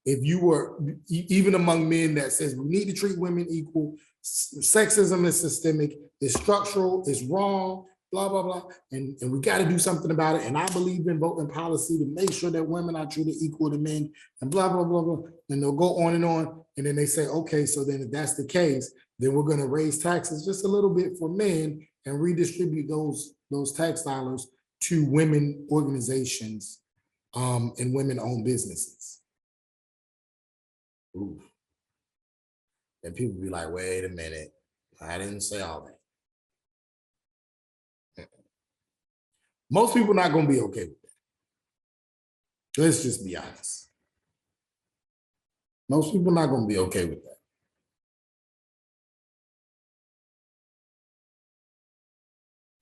if you were even among men that says we need to treat women equal, sexism is systemic, it's structural, it's wrong, blah, blah, blah. And we got to do something about it. And I believe in voting policy to make sure that women are treated equal to men and blah, blah, blah, blah. And they'll go on. And then they say, okay, so then if that's the case, then we're going to raise taxes just a little bit for men and redistribute those tax dollars to women organizations and women-owned businesses. Ooh. And people be like, wait a minute, I didn't say all that. Most people not going to be okay with that. Let's just be honest. Most people not going to be okay with that.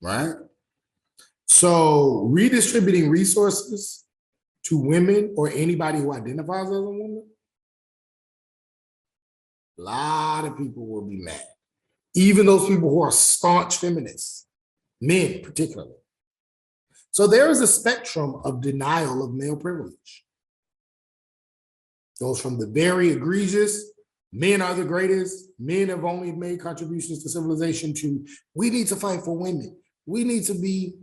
Right? So redistributing resources to women or anybody who identifies as a woman, a lot of people will be mad. Even those people who are staunch feminists, men particularly. So there is a spectrum of denial of male privilege. Goes from the very egregious, men are the greatest, men have only made contributions to civilization, to we need to fight for women. Women need to be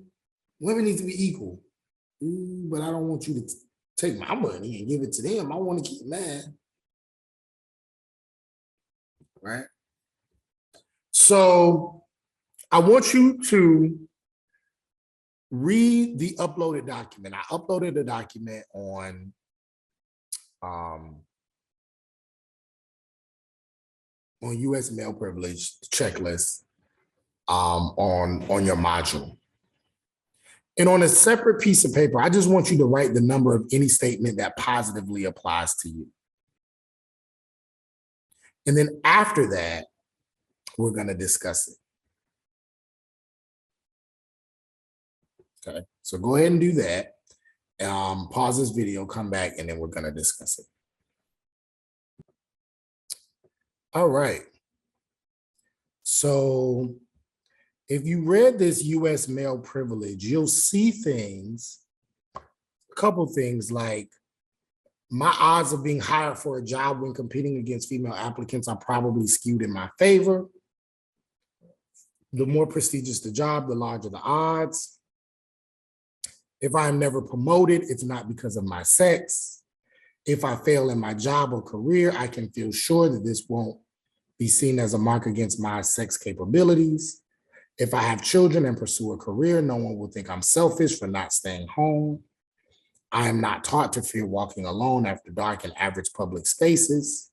equal. But I don't want you to take my money and give it to them. I want to keep mine. Right? So I want you to read the uploaded document. I uploaded a document on U.S. male privilege checklist on your module. And on a separate piece of paper, I just want you to write the number of any statement that positively applies to you. And then after that, we're going to discuss it. Okay, so go ahead and do that. Pause this video, come back, and then we're going to discuss it. All right. So if you read this U.S. male privilege, you'll see things, a couple things like my odds of being hired for a job when competing against female applicants are probably skewed in my favor. The more prestigious the job, the larger the odds. If I am never promoted, it's not because of my sex. If I fail in my job or career, I can feel sure that this won't be seen as a mark against my sex capabilities. If I have children and pursue a career, no one will think I'm selfish for not staying home. I am not taught to fear walking alone after dark in average public spaces.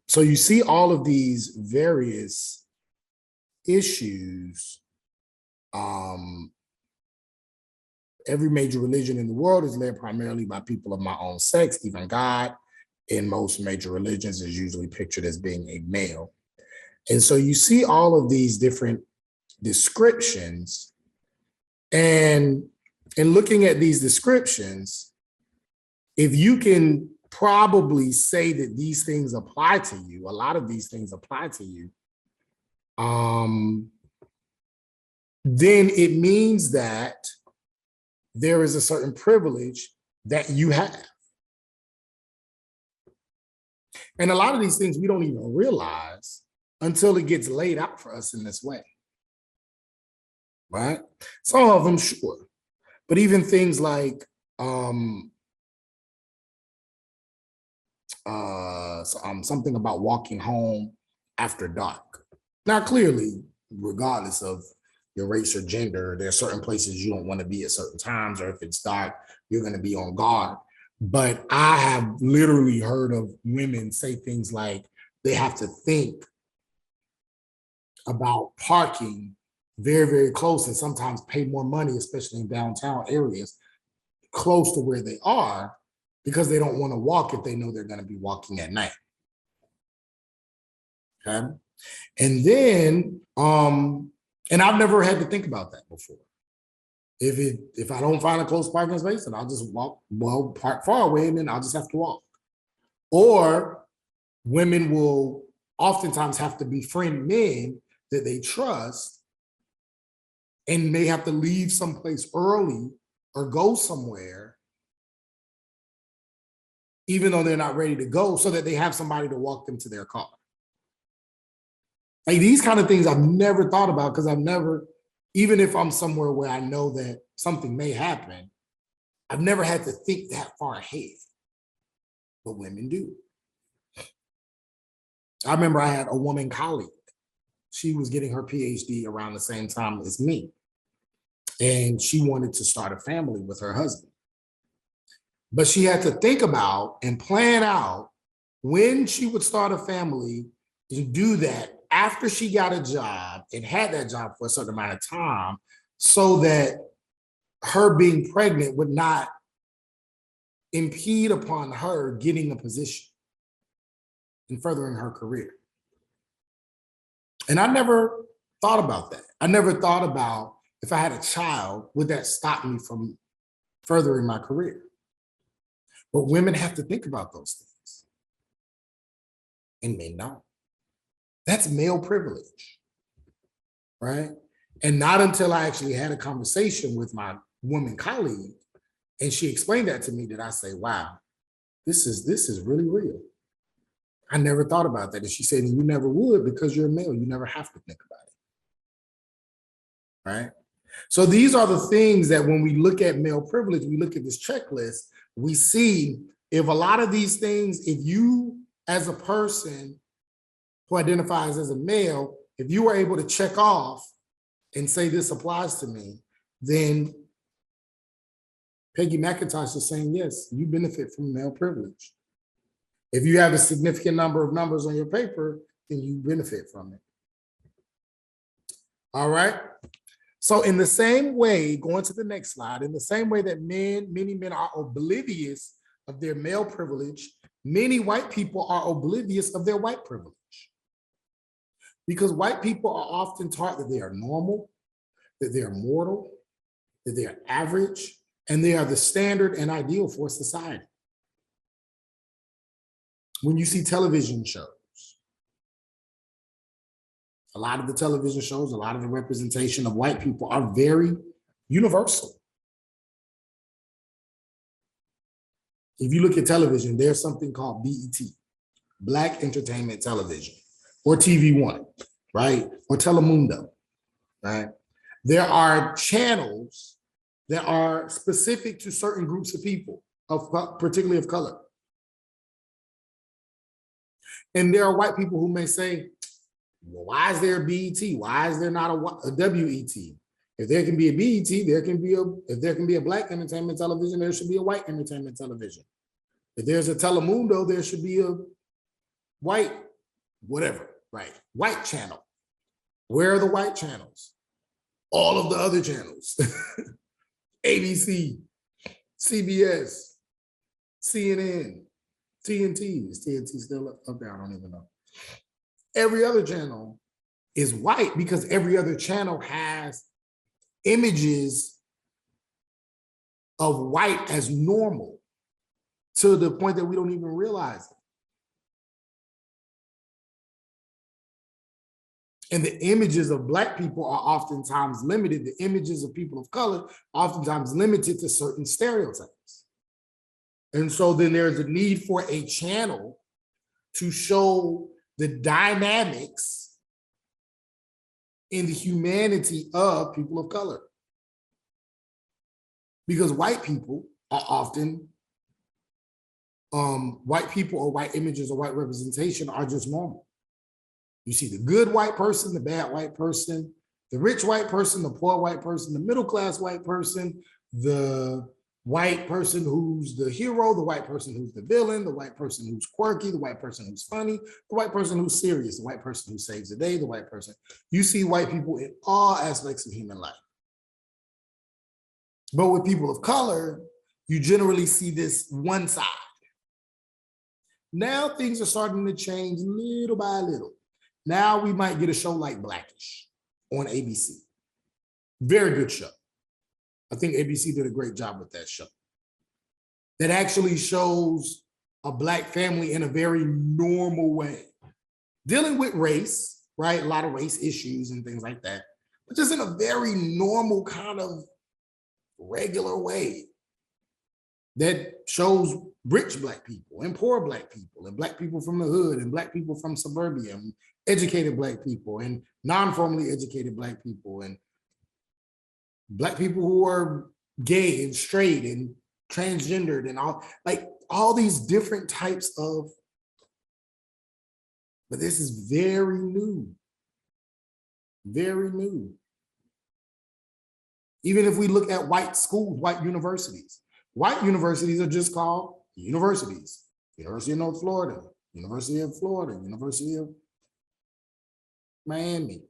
So you see all of these various issues. Every major religion in the world is led primarily by people of my own sex. Even God in most major religions is usually pictured as being a male. And so you see all of these different descriptions, and in looking at these descriptions, if you can probably say that these things apply to you, a lot of these things apply to you, then it means that there is a certain privilege that you have. And a lot of these things we don't even realize until it gets laid out for us in this way. right? Some of them, sure. But even things like something about walking home after dark. Now, clearly, regardless of your race or gender, there are certain places you don't want to be at certain times, or if it's dark, you're going to be on guard. But I have literally heard of women say things like they have to think about parking very, very close and sometimes pay more money, especially in downtown areas, close to where they are because they don't want to walk if they know they're going to be walking at night. Okay. And then, and I've never had to think about that before. If I don't find a close parking space, then I'll just park far away, and then I'll just have to walk. Or women will oftentimes have to befriend men that they trust and may have to leave someplace early or go somewhere, even though they're not ready to go, so that they have somebody to walk them to their car. Like these kind of things I've never thought about because I've never, even if I'm somewhere where I know that something may happen, I've never had to think that far ahead. But women do. I remember I had a woman colleague. She was getting her Ph.D. around the same time as me. And she wanted to start a family with her husband. But she had to think about and plan out when she would start a family and do that after she got a job and had that job for a certain amount of time, so that her being pregnant would not impede upon her getting a position and furthering her career. And I never thought about that. I never thought about if I had a child, would that stop me from furthering my career? But women have to think about those things. And men don't. That's male privilege, right? And not until I actually had a conversation with my woman colleague and she explained that to me did I say, wow, this is really real. I never thought about that. And she said, you never would because you're a male. You never have to think about it, right? So these are the things that when we look at male privilege, we look at this checklist, we see if a lot of these things, if you as a person who identifies as a male, if you were able to check off and say this applies to me, then Peggy McIntosh is saying, yes, you benefit from male privilege. If you have a significant number of numbers on your paper, then you benefit from it. All right. So in the same way, going to the next slide, in the same way that many men are oblivious of their male privilege, many white people are oblivious of their white privilege. Because white people are often taught that they are normal, that they are mortal, that they are average, and they are the standard and ideal for society. When you see television shows, a lot of the television shows, a lot of the representation of white people are very universal. If you look at television, there's something called BET, Black Entertainment Television, or TV One, right? Or Telemundo, right? There are channels that are specific to certain groups of people, particularly of color. And there are white people who may say, well, why is there a BET? Why is there not a WET? If there can be a BET, if there can be a Black entertainment television, there should be a white entertainment television. If there's a Telemundo, there should be a white, whatever, right? White channel. Where are the white channels? All of the other channels. ABC, CBS, CNN, TNT. Is TNT still up there? I don't even know. Every other channel is white because every other channel has images of white as normal to the point that we don't even realize it. And the images of Black people are oftentimes limited. The images of people of color are oftentimes limited to certain stereotypes. And so then there's a need for a channel to show the dynamics in the humanity of people of color. Because white people are often, white people or white images or white representation are just normal. You see the good white person, the bad white person, the rich white person, the poor white person, the middle class white person, the white person who's the hero, the white person who's the villain, the white person who's quirky, the white person who's funny, the white person who's serious, the white person who saves the day, the white person. You see white people in all aspects of human life. But with people of color, you generally see this one side. Now things are starting to change little by little. Now we might get a show like Blackish on ABC. Very good show. I think ABC did a great job with that show. That actually shows a Black family in a very normal way. Dealing with race, right? A lot of race issues and things like that, but just in a very normal kind of regular way that shows rich Black people and poor Black people and Black people from the hood and Black people from suburbia and educated Black people and non-formally educated Black people and Black people who are gay and straight and transgendered and all these different types of, but this is very new, very new. Even if we look at white schools, white universities are just called universities. University of North Florida, University of Florida, University of Miami.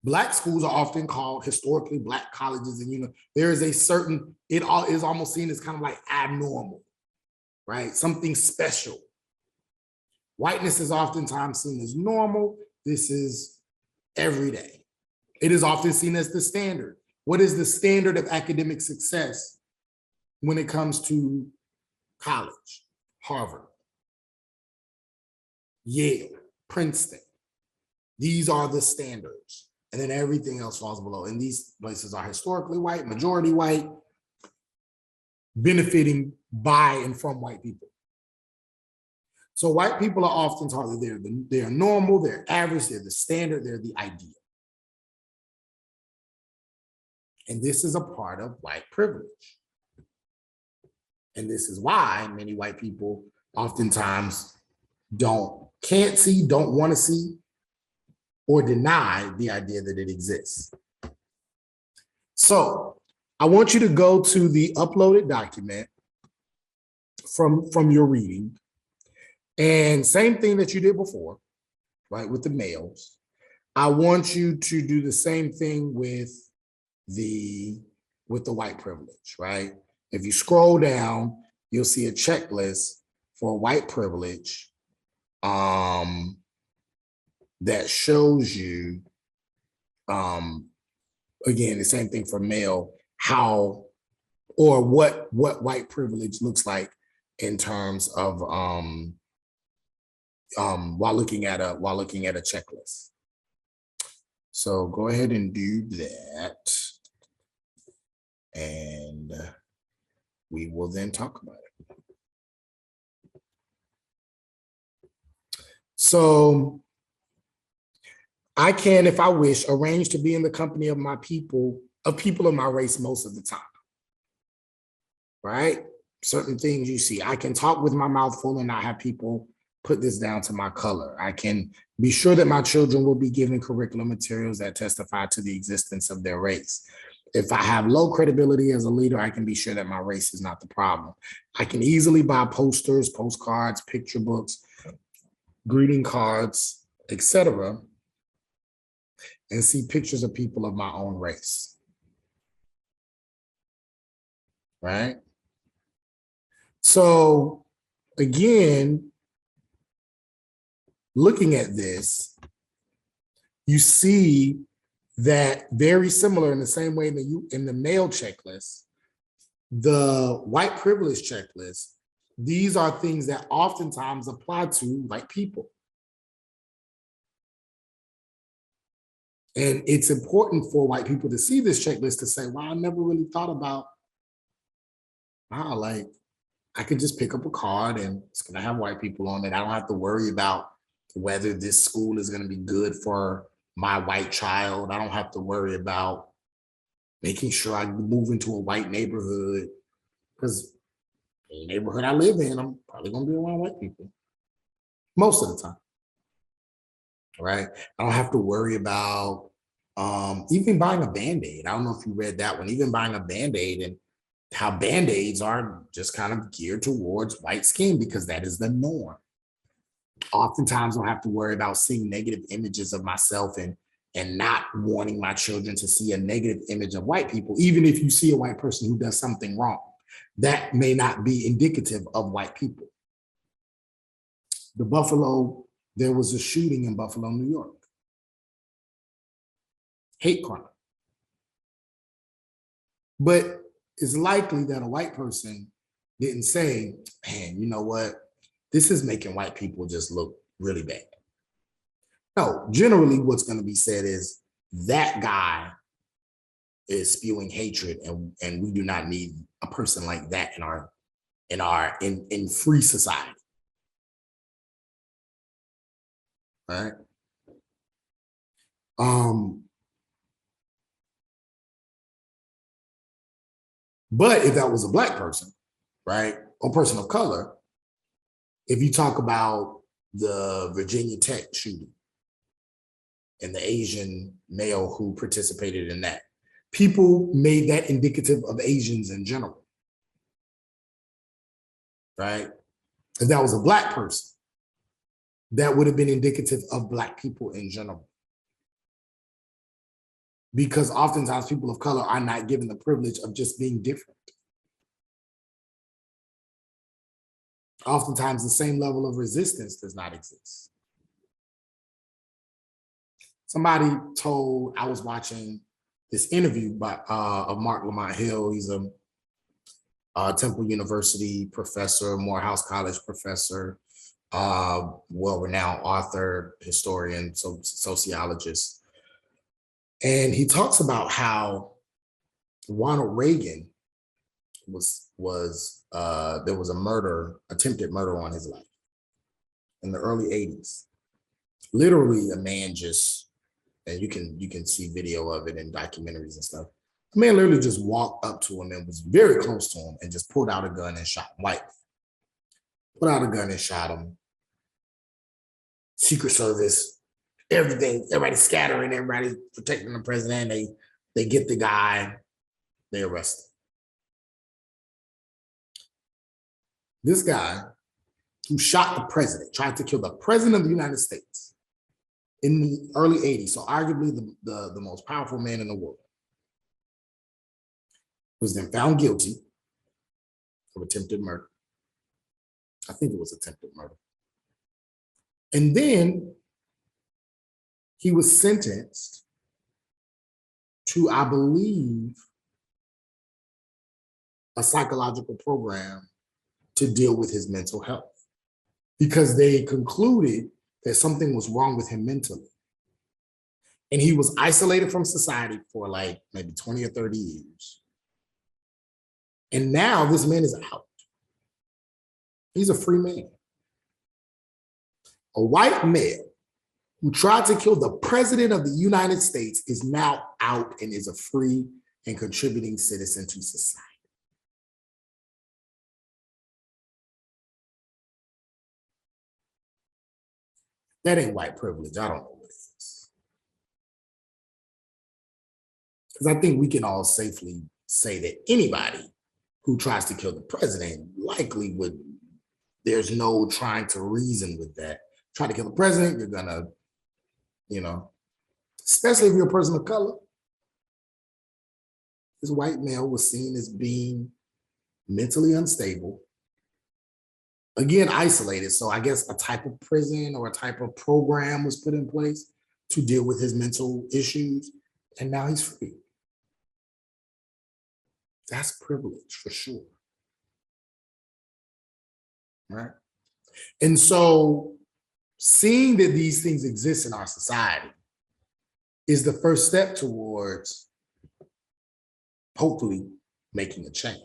Black schools are often called historically Black colleges, and there is a certain, it all is almost seen as kind of like abnormal, right? Something special. Whiteness is oftentimes seen as normal. This is everyday. It is often seen as the standard. What is the standard of academic success when it comes to college? Harvard, Yale, Princeton. These are the standards. And then everything else falls below. And these places are historically white, majority white, benefiting by and from white people. So white people are often taught that they're normal, they're average, they're the standard, they're the ideal. And this is a part of white privilege. And this is why many white people oftentimes can't see, don't want to see, or deny the idea that it exists. So I want you to go to the uploaded document from your reading, and same thing that you did before, right, with the males. I want you to do the same thing with the white privilege, right? If you scroll down, you'll see a checklist for white privilege that shows you, again, the same thing for male, how or what white privilege looks like in terms of while looking at a checklist. So go ahead and do that, and we will then talk about it. So I can, if I wish, arrange to be in the company of people of my race most of the time, right? Certain things you see. I can talk with my mouth full and not have people put this down to my color. I can be sure that my children will be given curriculum materials that testify to the existence of their race. If I have low credibility as a leader, I can be sure that my race is not the problem. I can easily buy posters, postcards, picture books, greeting cards, etc., and see pictures of people of my own race, right? So again, looking at this, you see that very similar in the same way that in the male checklist, the white privilege checklist, these are things that oftentimes apply to white people. And it's important for white people to see this checklist to say, wow, I never really thought about, wow, like I could just pick up a card and it's gonna have white people on it. I don't have to worry about whether this school is going to be good for my white child. I don't have to worry about making sure I move into a white neighborhood, because the neighborhood I live in, I'm probably going to be around white people most of the time, right? I don't have to worry about even buying a Band-Aid. I don't know if you read that one, even buying a Band-Aid, and how Band-Aids are just kind of geared towards white skin because that is the norm. Oftentimes I'll have to worry about seeing negative images of myself and not wanting my children to see a negative image of white people. Even if you see a white person who does something wrong, that may not be indicative of white people. There was a shooting in Buffalo, New York. Hate crime. But it's likely that a white person didn't say, man, you know what? This is making white people just look really bad. No, generally what's going to be said is that guy is spewing hatred, and we do not need a person like that in free society. Right? But if that was a black person, right, or person of color, if you talk about the Virginia Tech shooting and the Asian male who participated in that, people made that indicative of Asians in general, right? If that was a black person, that would have been indicative of black people in general. Because oftentimes people of color are not given the privilege of just being different. Oftentimes the same level of resistance does not exist. Somebody told, I was watching this interview of Mark Lamont Hill. He's a Temple University professor, Morehouse College professor, well-renowned author, historian, sociologist. And he talks about how Ronald Reagan there was attempted murder on his life in the early 80s. Literally a man just, and you can see video of it in documentaries and stuff. A man literally just walked up to him and was very close to him and just pulled out a gun and shot him. Pulled out a gun and shot him. Secret Service, everything, everybody scattering, everybody protecting the president. They get the guy, they arrest him. This guy who shot the president, tried to kill the president of the United States in the early 80s, so arguably the most powerful man in the world, was then found guilty of attempted murder. I think it was attempted murder. And then he was sentenced to, I believe, a psychological program to deal with his mental health, because they concluded that something was wrong with him mentally. And he was isolated from society for like maybe 20 or 30 years. And now this man is out. He's a free man. A white male who tried to kill the president of the United States is now out and is a free and contributing citizen to society. That ain't white privilege. I don't know what it is. Because I think we can all safely say that anybody who tries to kill the president likely would, there's no trying to reason with that. Try to kill the president, you're gonna, especially if you're a person of color. This white male was seen as being mentally unstable, again, isolated. So I guess a type of prison or a type of program was put in place to deal with his mental issues. And now he's free. That's privilege for sure. Right? And so seeing that these things exist in our society is the first step towards hopefully making a change.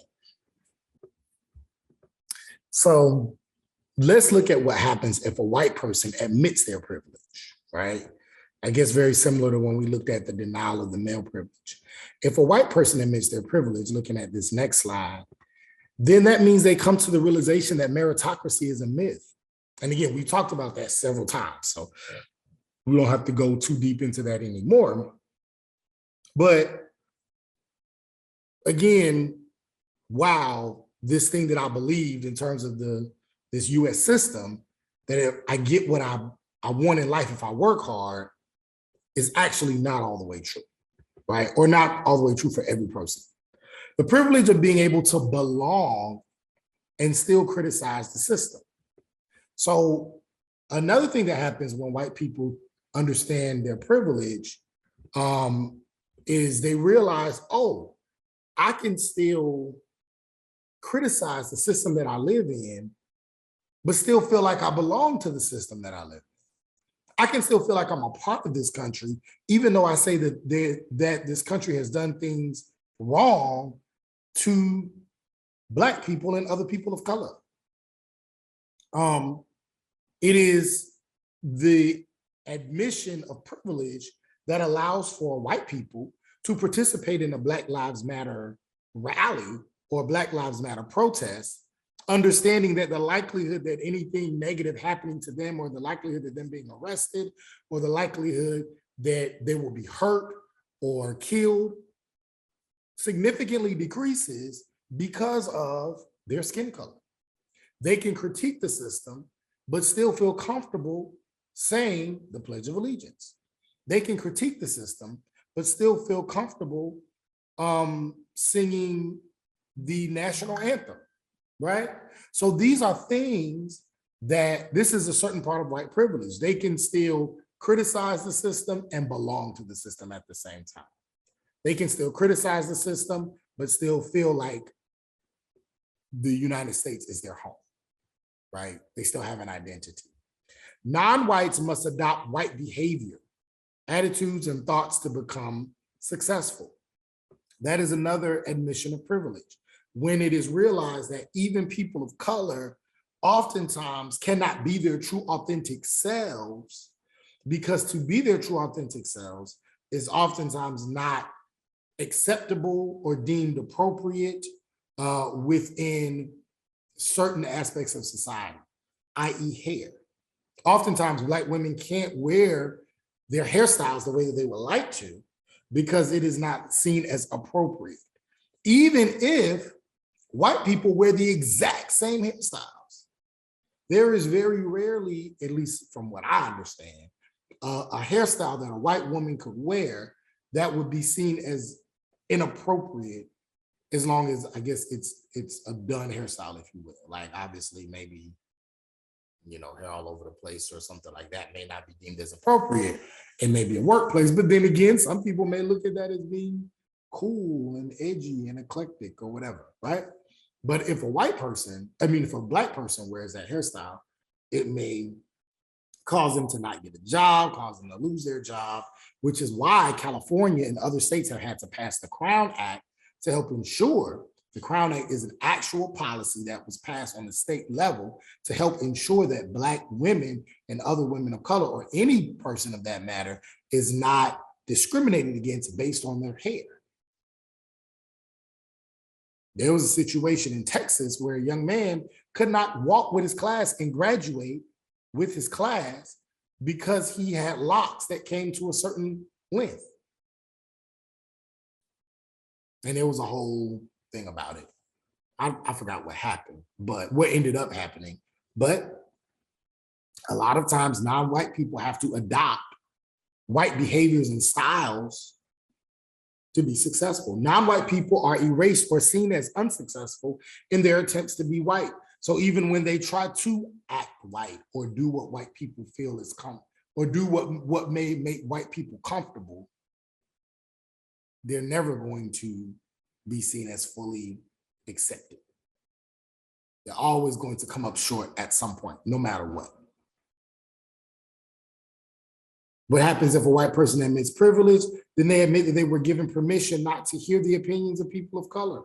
So let's look at what happens if a white person admits their privilege, right? I guess very similar to when we looked at the denial of the male privilege. If a white person admits their privilege, looking at this next slide, then that means they come to the realization that meritocracy is a myth. And again, we talked about that several times, so we don't have to go too deep into that anymore. But again, wow, this thing that I believed in terms of this US system, that if I get what I want in life if I work hard, is actually not all the way true, right? Or not all the way true for every person. The privilege of being able to belong and still criticize the system. So another thing that happens when white people understand their privilege is they realize, oh, I can still criticize the system that I live in, but still feel like I belong to the system that I live in. I can still feel like I'm a part of this country, even though I say that this country has done things wrong to Black people and other people of color. It is the admission of privilege that allows for white people to participate in a Black Lives Matter rally or Black Lives Matter protest, understanding that the likelihood that anything negative happening to them, or the likelihood of them being arrested, or the likelihood that they will be hurt or killed significantly decreases because of their skin color. They can critique the system, but still feel comfortable saying the Pledge of Allegiance. They can critique the system, but still feel comfortable singing the national anthem, right? So these are things that, this is a certain part of white privilege. They can still criticize the system and belong to the system at the same time. They can still criticize the system, but still feel like the United States is their home, right? They still have an identity. Non-whites must adopt white behavior, attitudes, and thoughts to become successful. That is another admission of privilege, when it is realized that even people of color oftentimes cannot be their true authentic selves, because to be their true authentic selves is oftentimes not acceptable or deemed appropriate within certain aspects of society, i.e. hair. Oftentimes Black women can't wear their hairstyles the way that they would like to because it is not seen as appropriate, even if white people wear the exact same hairstyles. There is very rarely, at least from what I understand, a hairstyle that a white woman could wear that would be seen as inappropriate, as long as, I guess, it's a done hairstyle, if you will. Like, obviously, maybe, you know, hair all over the place or something like that may not be deemed as appropriate in maybe a workplace. But then again, some people may look at that as being cool and edgy and eclectic or whatever, right? But if a white person, if a Black person wears that hairstyle, it may cause them to not get a job, cause them to lose their job, which is why California and other states have had to pass the Crown Act to help ensure. The Crown Act is an actual policy that was passed on the state level to help ensure that Black women and other women of color, or any person of that matter, is not discriminated against based on their hair. There was a situation in Texas where a young man could not walk with his class and graduate with his class because he had locks that came to a certain length. And there was a whole thing about it. I forgot what happened, but what ended up happening. But a lot of times non-white people have to adopt white behaviors and styles to be successful. Non-white people are erased or seen as unsuccessful in their attempts to be white. So even when they try to act white or do what white people feel is or do what may make white people comfortable, they're never going to be seen as fully accepted. They're always going to come up short at some point, no matter what. What happens if a white person admits privilege? Then they admit that they were given permission not to hear the opinions of people of color.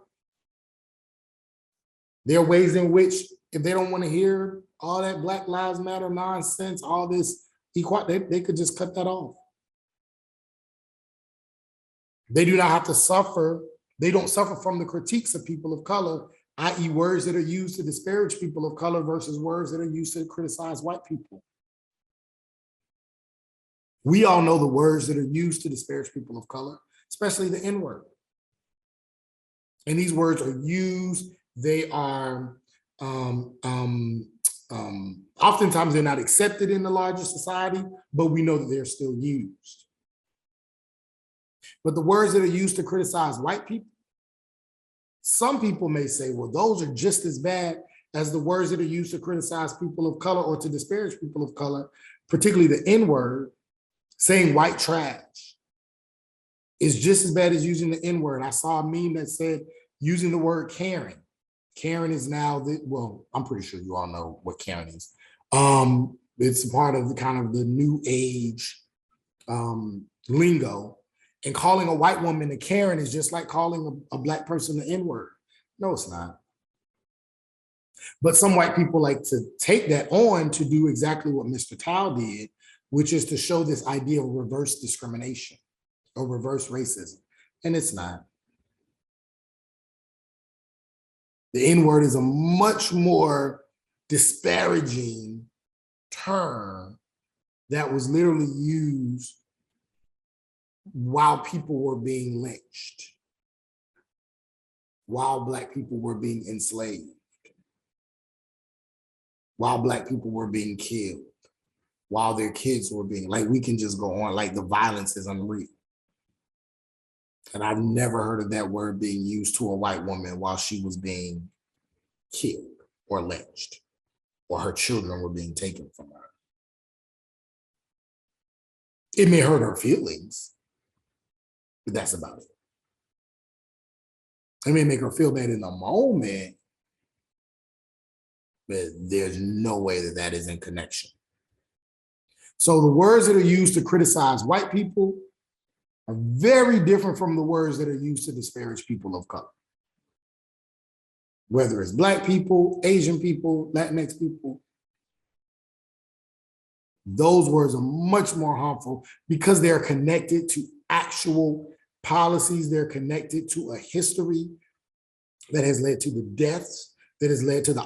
There are ways in which, if they don't want to hear all that Black Lives Matter nonsense, all this equality, they could just cut that off. They do not have to suffer. They don't suffer from the critiques of people of color, i.e. words that are used to disparage people of color versus words that are used to criticize white people. We all know the words that are used to disparage people of color, especially the N-word. And these words are used, they are oftentimes they're not accepted in the larger society, but we know that they're still used. But the words that are used to criticize white people, some people may say, well, those are just as bad as the words that are used to criticize people of color or to disparage people of color, particularly the N-word. Saying white trash is just as bad as using the N-word. I saw a meme that said using the word Karen. Karen is now well, I'm pretty sure you all know what Karen is. It's part of the kind of the new age lingo. And calling a white woman a Karen is just like calling a Black person the N-word. No, it's not. But some white people like to take that on to do exactly what Mr. Tao did, which is to show this idea of reverse discrimination or reverse racism. And it's not. The N-word is a much more disparaging term that was literally used while people were being lynched, while Black people were being enslaved, while Black people were being killed, while their kids were being, like, we can just go on, like the violence is unreal. And I've never heard of that word being used to a white woman while she was being killed or lynched, or her children were being taken from her. It may hurt her feelings, but that's about it. It may make her feel bad in the moment, but there's no way that that is in connection. So the words that are used to criticize white people are very different from the words that are used to disparage people of color. Whether it's Black people, Asian people, Latinx people, those words are much more harmful because they're connected to actual policies. They're connected to a history that has led to the deaths, that has led to the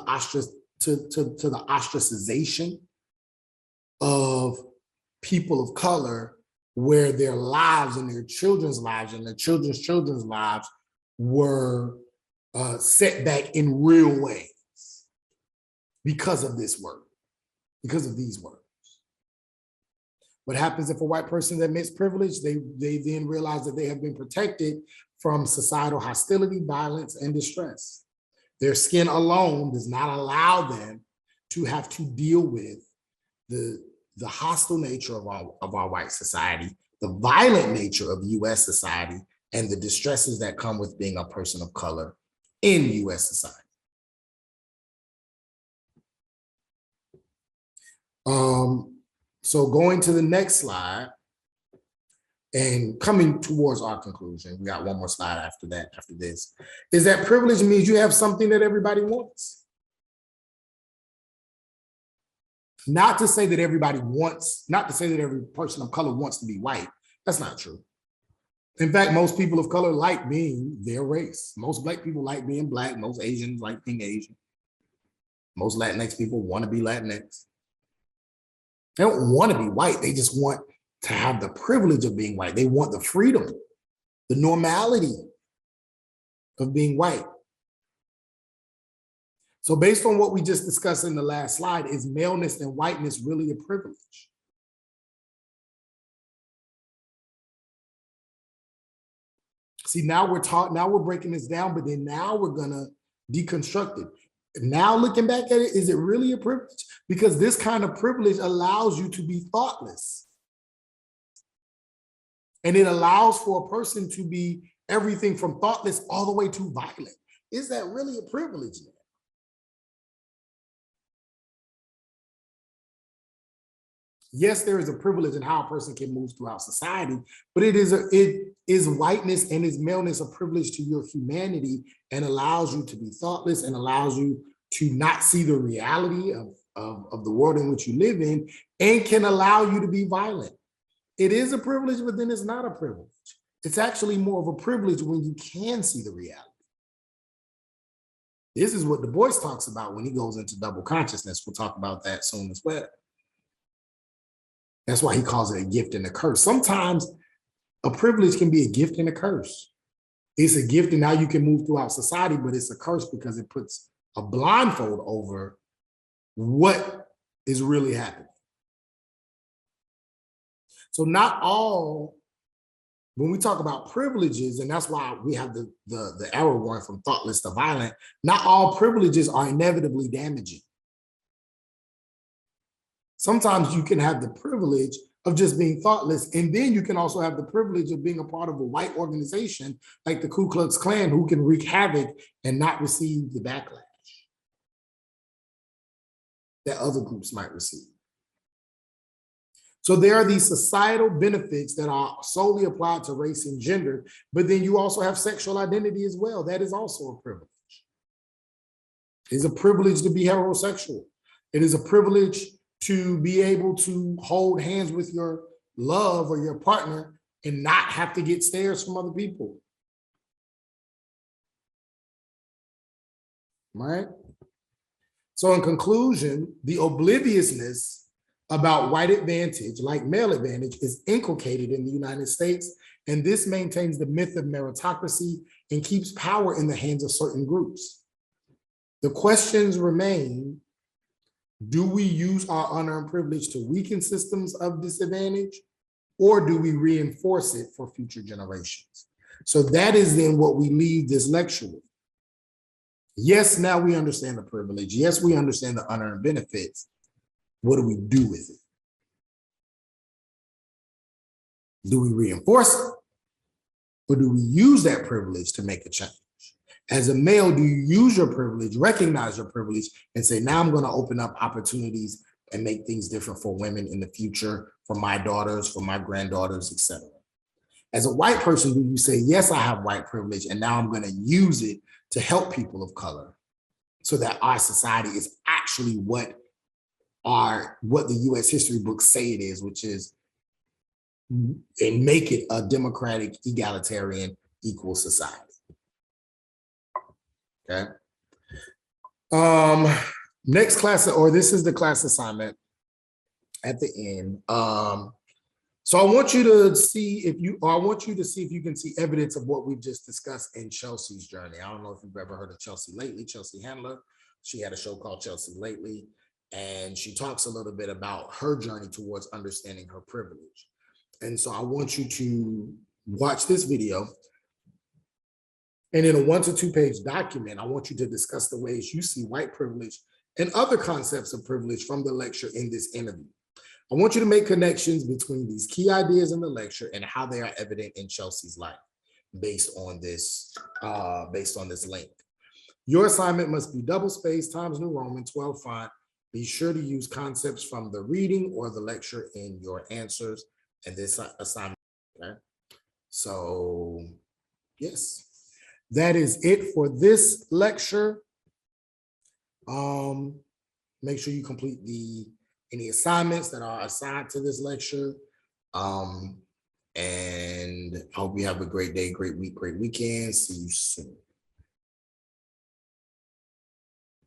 ostracization of people of color, where their lives and their children's lives and their children's lives were set back in real ways because of this word, because of these words. What happens if a white person admits privilege? They then realize that they have been protected from societal hostility, violence, and distress. Their skin alone does not allow them to have to deal with the hostile nature of our white society, the violent nature of US society, and the distresses that come with being a person of color in US society. So going to the next slide and coming towards our conclusion, we got one more slide after this, is that privilege means you have something that everybody wants. Not to say that everybody wants, not to say that every person of color wants to be white. That's not true. In fact, most people of color like being their race. Most Black people like being Black. Most Asians like being Asian. Most Latinx people want to be Latinx. They don't want to be white. They just want to have the privilege of being white. They want the freedom, the normality of being white. So based on what we just discussed in the last slide, is maleness and whiteness really a privilege? See, now we're breaking this down, but then now we're gonna deconstruct it. Now looking back at it, is it really a privilege? Because this kind of privilege allows you to be thoughtless. And it allows for a person to be everything from thoughtless all the way to violent. Is that really a privilege? Yes, there is a privilege in how a person can move throughout society, but it is whiteness and is maleness a privilege to your humanity and allows you to be thoughtless and allows you to not see the reality of the world in which you live in and can allow you to be violent. It is a privilege, but then it's not a privilege. It's actually more of a privilege when you can see the reality. This is what Du Bois talks about when he goes into double consciousness. We'll talk about that soon as well. That's why he calls it a gift and a curse. Sometimes a privilege can be a gift and a curse. It's a gift and now you can move throughout society, but it's a curse because it puts a blindfold over what is really happening. So not all, when we talk about privileges, and that's why we have the arrow going from thoughtless to violent, not all privileges are inevitably damaging. Sometimes you can have the privilege of just being thoughtless, and then you can also have the privilege of being a part of a white organization like the Ku Klux Klan who can wreak havoc and not receive the backlash that other groups might receive. So there are these societal benefits that are solely applied to race and gender, but then you also have sexual identity as well. That is also a privilege. It is a privilege to be heterosexual. It is a privilege to be able to hold hands with your love or your partner and not have to get stares from other people. Right? So in conclusion, the obliviousness about white advantage, like male advantage, is inculcated in the United States, and this maintains the myth of meritocracy and keeps power in the hands of certain groups. The questions remain, do we use our unearned privilege to weaken systems of disadvantage, or do we reinforce it for future generations? So that is then what we leave this lecture with. Yes, now we understand the privilege. Yes, we understand the unearned benefits. What do we do with it? Do we reinforce it? Or do we use that privilege to make a change? As a male, do you use your privilege, recognize your privilege, and say, now I'm going to open up opportunities and make things different for women in the future, for my daughters, for my granddaughters, etc. As a white person, do you say, yes, I have white privilege, and now I'm going to use it to help people of color so that our society is actually what the US history books say it is, which is, and make it a democratic, egalitarian, equal society. Okay. Next class, or this is the class assignment at the end. So I want you to see if you can see evidence of what we've just discussed in Chelsea's journey. I don't know if you've ever heard of Chelsea Lately, Chelsea Handler. She had a show called Chelsea Lately, and she talks a little bit about her journey towards understanding her privilege. And so I want you to watch this video. And in a 1 to 2 page document, I want you to discuss the ways you see white privilege and other concepts of privilege from the lecture in this interview. I want you to make connections between these key ideas in the lecture and how they are evident in Chelsea's life based on this link. Your assignment must be double-spaced, Times New Roman, 12 font. Be sure to use concepts from the reading or the lecture in your answers and this assignment. Okay? So, yes. That is it for this lecture. Make sure you complete any assignments that are assigned to this lecture. And I hope you have a great day, great week, great weekend. See you soon.